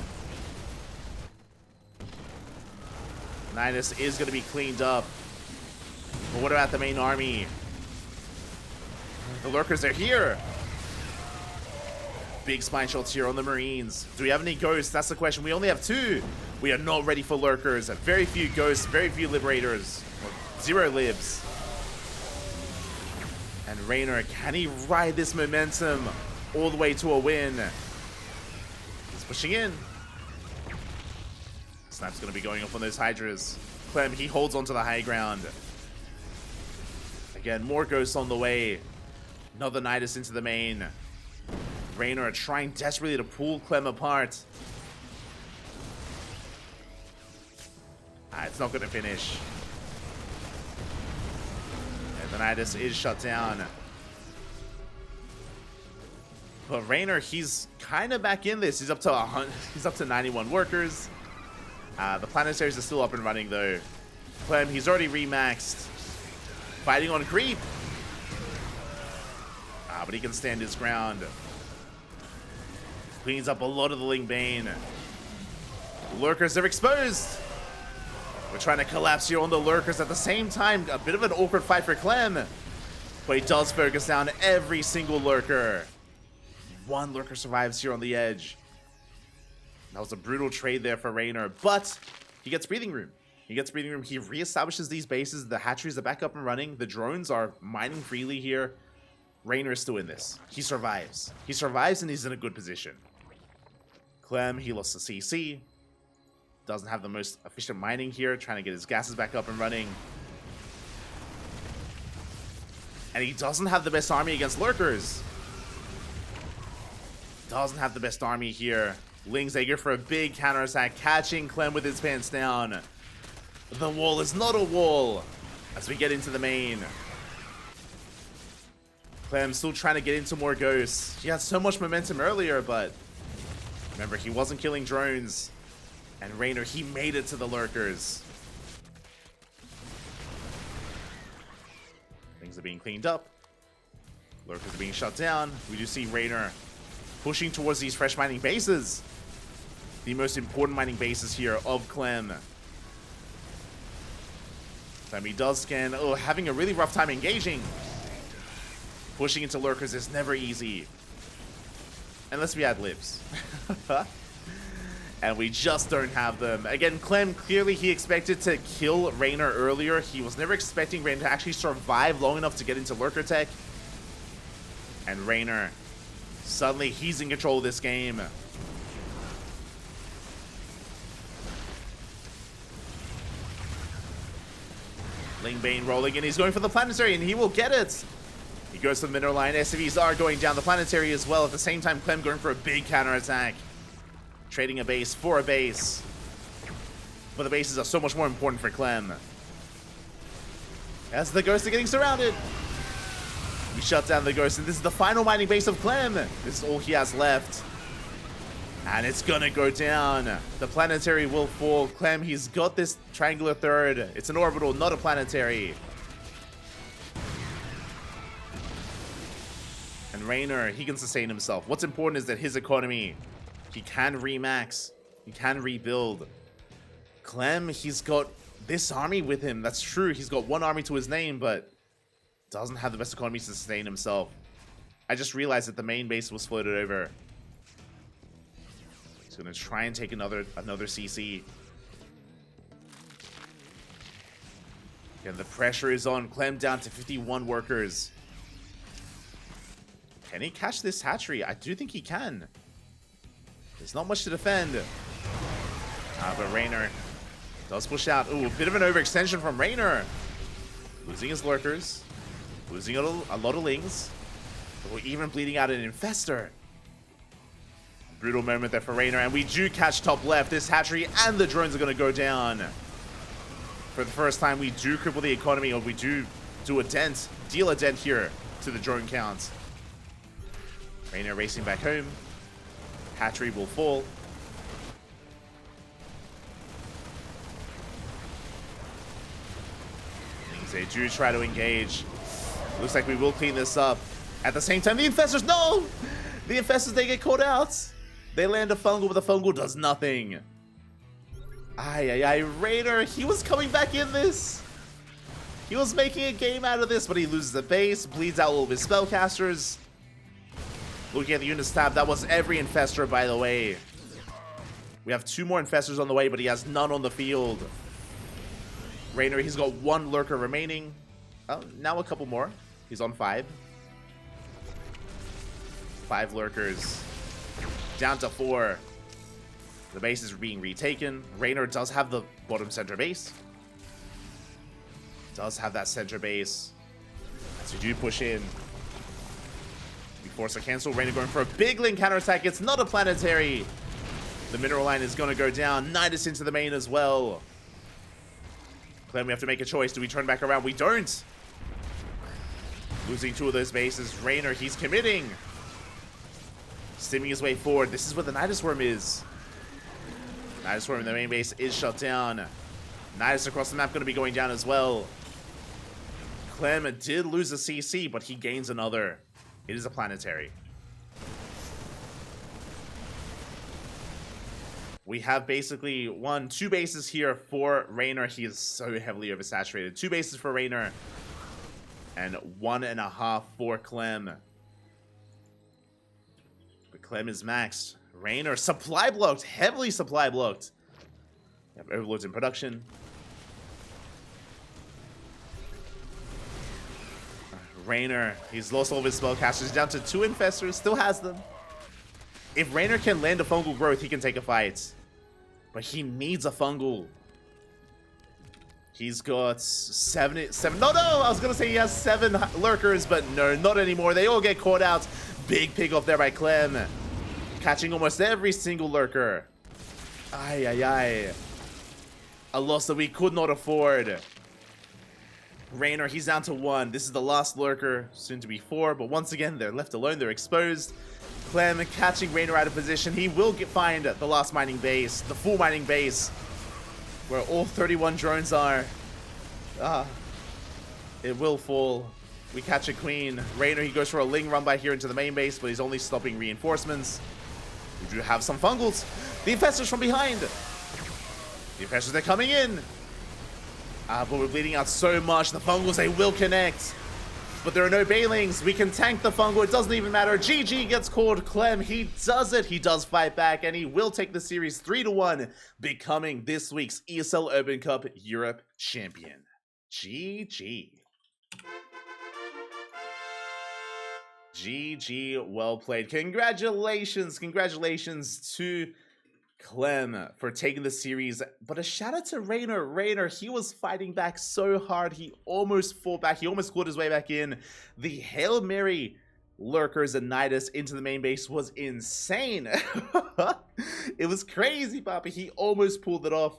Nidus is going to be cleaned up. But what about the main army? The lurkers are here. Big spine shots here on the Marines. Do we have any ghosts? That's the question. We only have 2. We are not ready for lurkers. Very few ghosts, very few liberators. 0 libs. And Reynor, can he ride this momentum all the way to a win? He's pushing in. Snap's going to be going off on those Hydras. Clem, he holds onto the high ground. Again, more ghosts on the way. Another Nidus into the main. Reynor trying desperately to pull Clem apart. It's not going to finish. And the Nidus is shut down. But Reynor, he's kind of back in this. He's up to 91 workers. The planetaries are still up and running though. Clem, he's already remaxed. Fighting on creep. But he can stand his ground. Cleans up a lot of the Ling Bane. Lurkers are exposed. We're trying to collapse here on the lurkers at the same time. A bit of an awkward fight for Clem. But he does focus down every single lurker. 1 lurker survives here on the edge. That was a brutal trade there for Reynor, but he gets breathing room. He reestablishes these bases. The hatcheries are back up and running. The drones are mining freely here. Reynor is still in this. He survives. He survives and he's in a good position. Clem, he lost the CC. Doesn't have the most efficient mining here. Trying to get his gases back up and running. And he doesn't have the best army against lurkers. Doesn't have the best army here. Lings eager for a big counterattack, catching Clem with his pants down. The wall is not a wall as we get into the main. Clem still trying to get into more ghosts. He had so much momentum earlier, but remember, he wasn't killing drones. And Reynor, he made it to the lurkers. Things are being cleaned up. Lurkers are being shut down. We do see Reynor pushing towards these fresh mining bases. The most important mining bases here of Clem. Clem, he does scan. Oh, having a really rough time engaging. Pushing into lurkers is never easy. Unless we add libs. And we just don't have them. Again, Clem, clearly he expected to kill Reynor earlier. He was never expecting Reynor to actually survive long enough to get into lurker tech. And Reynor, suddenly he's in control of this game. Ling Bane rolling in. He's going for the planetary and he will get it. He goes for the mineral line. SCVs are going down the planetary as well. At the same time, Clem going for a big counterattack. Trading a base for a base. But the bases are so much more important for Clem. As the ghosts are getting surrounded. We shut down the ghost, and this is the final mining base of Clem. This is all he has left. And it's gonna go down. The planetary will fall. Clem, he's got this triangular third. It's an orbital, not a planetary. And Reynor, he can sustain himself. What's important is that his economy, he can remax. He can rebuild. Clem, he's got this army with him. That's true. He's got 1 army to his name, but doesn't have the best economy to sustain himself. I just realized that the main base was floated over. He's gonna try and take another CC. Again, the pressure is on. Clem down to 51 workers. Can he catch this hatchery? I do think he can. There's not much to defend. But Reynor does push out. Ooh, a bit of an overextension from Reynor. Losing his lurkers. Losing a lot of lings. But we're even bleeding out an infestor. Brutal moment there for Reynor. And we do catch top left. This hatchery and the drones are going to go down. For the first time, we do cripple the economy, or we do deal a dent here to the drone count. Reynor racing back home. Hatchery will fall. They do try to engage. Looks like we will clean this up. At the same time, the infestors, no! The infestors, they get caught out. They land a fungal, but the fungal does nothing. Reynor, he was coming back in this. He was making a game out of this, but he loses the base, bleeds out all of his spellcasters. Looking at the unit tab, that was every infestor, by the way. We have 2 more infestors on the way, but he has none on the field. Reynor, he's got 1 lurker remaining. Oh, now a couple more. He's on 5. 5 lurkers. Down to 4. The base is being retaken. Reynor does have the bottom center base. Does have that center base. As we do push in. We force a cancel. Reynor going for a big link counterattack. It's not a planetary. The mineral line is going to go down. Nidus into the main as well. Clem, we have to make a choice. Do we turn back around? We don't. Losing 2 of those bases. Reynor, he's committing. Stimming his way forward. This is where the Nidus Worm is. Nidus Worm in the main base is shut down. Nidus across the map going to be going down as well. Clem did lose a CC, but he gains another. It is a planetary. We have basically 2 bases here for Reynor. He is so heavily oversaturated. 2 bases for Reynor. And 1.5 for Clem. But Clem is maxed. Reynor supply blocked. Heavily supply blocked. We have overlords in production. Reynor, he's lost all of his spellcasters. Down to 2 infestors. Still has them. If Reynor can land a fungal growth, he can take a fight. But he needs a fungal. He's got 7. No, I was going to say he has 7 lurkers, but no, not anymore. They all get caught out. Big pick off there by Clem. Catching almost every single lurker. A loss that we could not afford. Reynor, he's down to 1. This is the last lurker, soon to be 4. But once again, they're left alone. They're exposed. Clem catching Reynor out of position. He will find the last mining base, the full mining base, where all 31 drones are. It will fall. We catch a queen. Reynor, he goes for a Ling run by here into the main base, but he's only stopping reinforcements. We do have some fungals. The infestors from behind. The infestors, they're coming in. But we're bleeding out so much. The fungals, they will connect. But there are no bailings. We can tank the fungal. It doesn't even matter. GG gets called. Clem, he does it. He does fight back, and he will take the series 3-1, becoming this week's ESL Open Cup Europe champion. GG. GG, well played. Congratulations to Clem for taking the series, but a shout out to Reynor. Reynor, he was fighting back so hard. He almost fought back. He almost clawed his way back in. The Hail Mary lurkers and Nidus into the main base was insane. It was crazy, Papa. He almost pulled it off.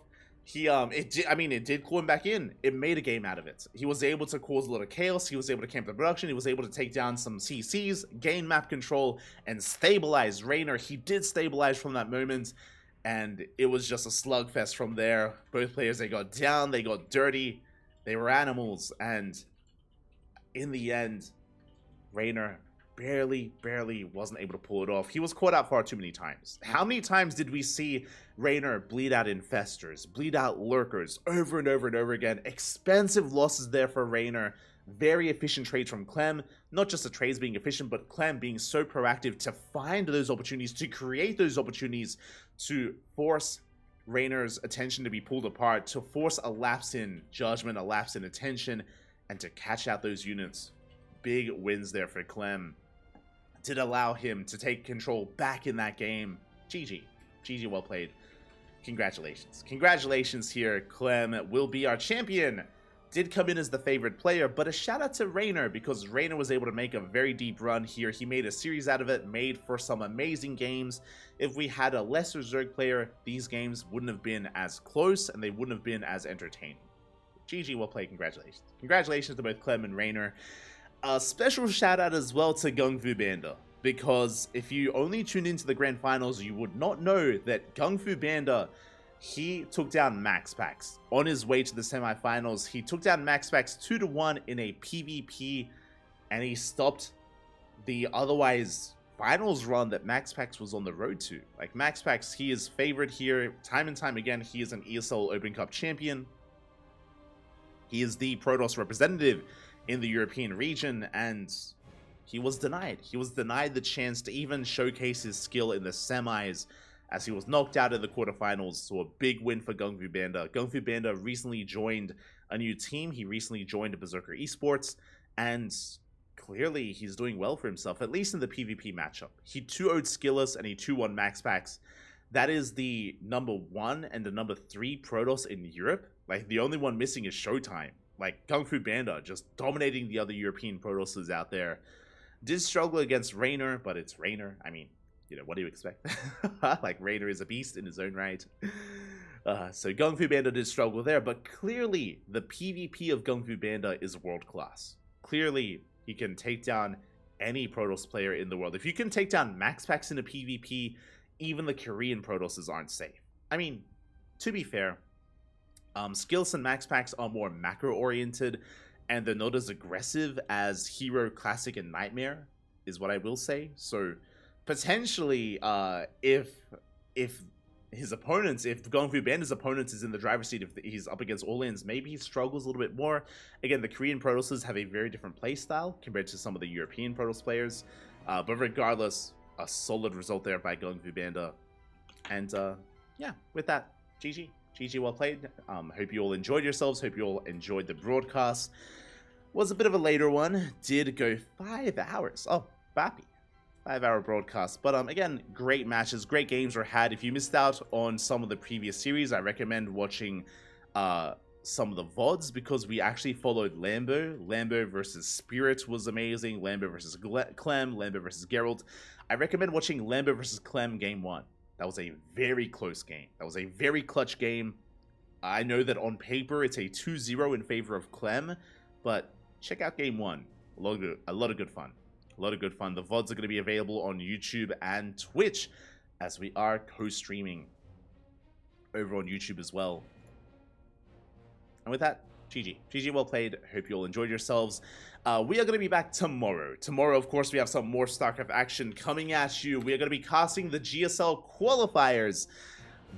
It did claw him back in. It made a game out of it. He was able to cause a lot of chaos. He was able to camp the production. He was able to take down some CCs, gain map control, and stabilize Reynor. He did stabilize from that moment. And it was just a slugfest from there. Both players, they got down, they got dirty, they were animals. And in the end, Reynor barely wasn't able to pull it off. He was caught out far too many times. How many times did we see Reynor bleed out infestors, bleed out lurkers over and over again? Expensive losses there for Reynor. Very efficient trades from Clem. Not just the trades being efficient, but Clem being so proactive to find those opportunities, to create those opportunities, to force Reynor's attention to be pulled apart, to force a lapse in judgment, a lapse in attention, and to catch out those units. Big wins there for Clem. Did allow him to take control back in that game. GG. GG, well played. Congratulations. Congratulations here. Clem will be our champion. Did come in as the favorite player, but a shout out to Reynor, because Reynor was able to make a very deep run here. He made a series out of it, made for some amazing games. If we had a lesser Zerg player, these games wouldn't have been as close and they wouldn't have been as entertaining. GG, well played. Congratulations. Congratulations to both Clem and Reynor. A special shout out as well to Gung Fu Banda, because if you only tuned into the grand finals, you would not know that Gung Fu Banda, he took down MaxPax on his way to the semifinals. He took down MaxPax 2-1 in a PvP, and he stopped the otherwise finals run that MaxPax was on the road to. Like, MaxPax, he is favored here time and time again. He is an ESL Open Cup champion. He is the Protoss representative in the European region, and he was denied. He was denied the chance to even showcase his skill in the semis, as he was knocked out in the quarterfinals. So a big win for Gungfu Banda. Gungfu Banda recently joined a new team. He recently joined Berserker Esports, and clearly he's doing well for himself, at least in the PvP matchup. He 2-0'd Skillus and he 2-1 MaxPax. That is the number 1 and the number 3 Protoss in Europe. Like, the only one missing is Showtime. Like, Gungfu Banda just dominating the other European Protosses out there. Did struggle against Reynor, but it's Reynor. I mean, you know, what do you expect? Like, Reynor is a beast in his own right. So Gungfu Banda did struggle there, but clearly the PvP of Gungfu Banda is world class. Clearly, he can take down any Protoss player in the world. If you can take down MaxPax in a PvP, even the Korean Protosses aren't safe. I mean, to be fair, Skills and MaxPax are more macro-oriented, and they're not as aggressive as Hero, Classic, and Nightmare, is what I will say. So, potentially, if his opponents, if Gongfu Banda's opponents is in the driver's seat, if he's up against all-ins, maybe he struggles a little bit more. Again, the Korean Protosses have a very different playstyle compared to some of the European Protoss players. But regardless, a solid result there by Gongfu Banda. And yeah, with that, GG. GG, well played. Hope you all enjoyed yourselves. Hope you all enjoyed the broadcast. Was a bit of a later one. Did go 5 hours. Oh, Bappy. 5-hour broadcast. But again, great matches, great games were had. If you missed out on some of the previous series, I recommend watching some of the VODs, because we actually followed Lambo. Lambo versus Spirit was amazing. Lambo versus Clem. Lambo versus Geralt. I recommend watching Lambo versus Clem Game 1. That was a very close game. That was a very clutch game. I know that on paper it's a 2-0 in favor of Clem, but check out Game 1. A lot of good fun. A lot of good fun. The VODs are going to be available on YouTube and Twitch, as we are co-streaming over on YouTube as well. And with that, GG. GG, well played. Hope you all enjoyed yourselves. We are going to be back tomorrow. Tomorrow, of course, we have some more StarCraft action coming at you. We are going to be casting the GSL qualifiers.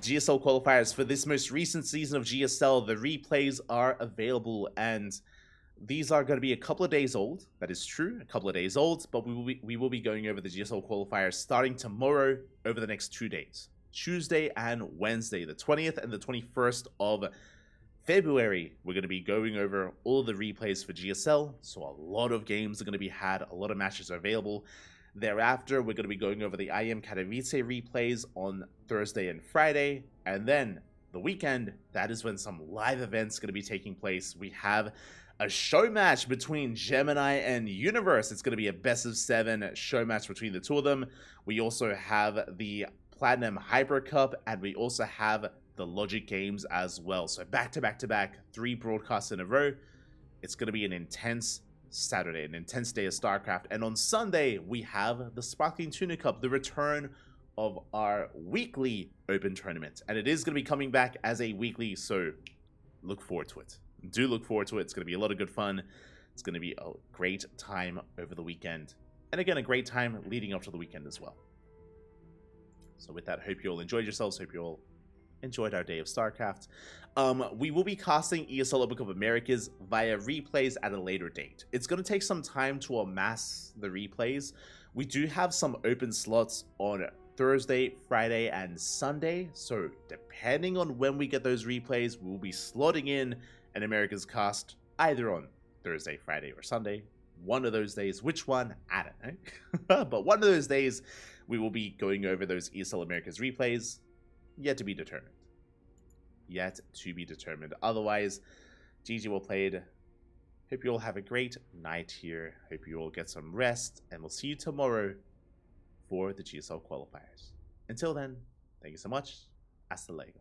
GSL qualifiers for this most recent season of GSL. The replays are available, and these are going to be a couple of days old. That is true, a couple of days old, but we will be going over the GSL qualifiers starting tomorrow over the next 2 days. Tuesday and Wednesday, the 20th and the 21st of February, we're going to be going over all the replays for GSL, so a lot of games are going to be had, a lot of matches are available. Thereafter, we're going to be going over the IM Katowice replays on Thursday and Friday, and then the weekend, that is when some live events are going to be taking place. We have a show match between Gemini and Universe. It's going to be a best of 7 show match between the two of them. We also have the Platinum Hyper Cup, and we also have the Logic Games as well. So back to back to back, 3 broadcasts in a row. It's going to be an intense Saturday, an intense day of StarCraft. And on Sunday, we have the Sparkling Tuna Cup, the return of our weekly open tournament. And it is going to be coming back as a weekly, so look forward to it. Do look forward to it. It's going to be a lot of good fun. It's going to be a great time over the weekend. And again, a great time leading up to the weekend as well. So with that, hope you all enjoyed yourselves. Hope you all enjoyed our day of StarCraft. We will be casting ESL Open Cup Americas via replays at a later date. It's going to take some time to amass the replays. We do have some open slots on Thursday, Friday, and Sunday. So depending on when we get those replays, we'll be slotting in an America's cast either on Thursday, Friday, or Sunday. One of those days. Which one? I don't know. But one of those days, we will be going over those ESL Americas replays. Yet to be determined. Yet to be determined. Otherwise, GG well played. Hope you all have a great night here. Hope you all get some rest. And we'll see you tomorrow for the GSL qualifiers. Until then, thank you so much. Hasta luego.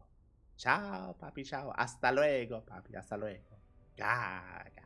Ciao, papi, ciao. Hasta luego, papi. Hasta luego. Gaga.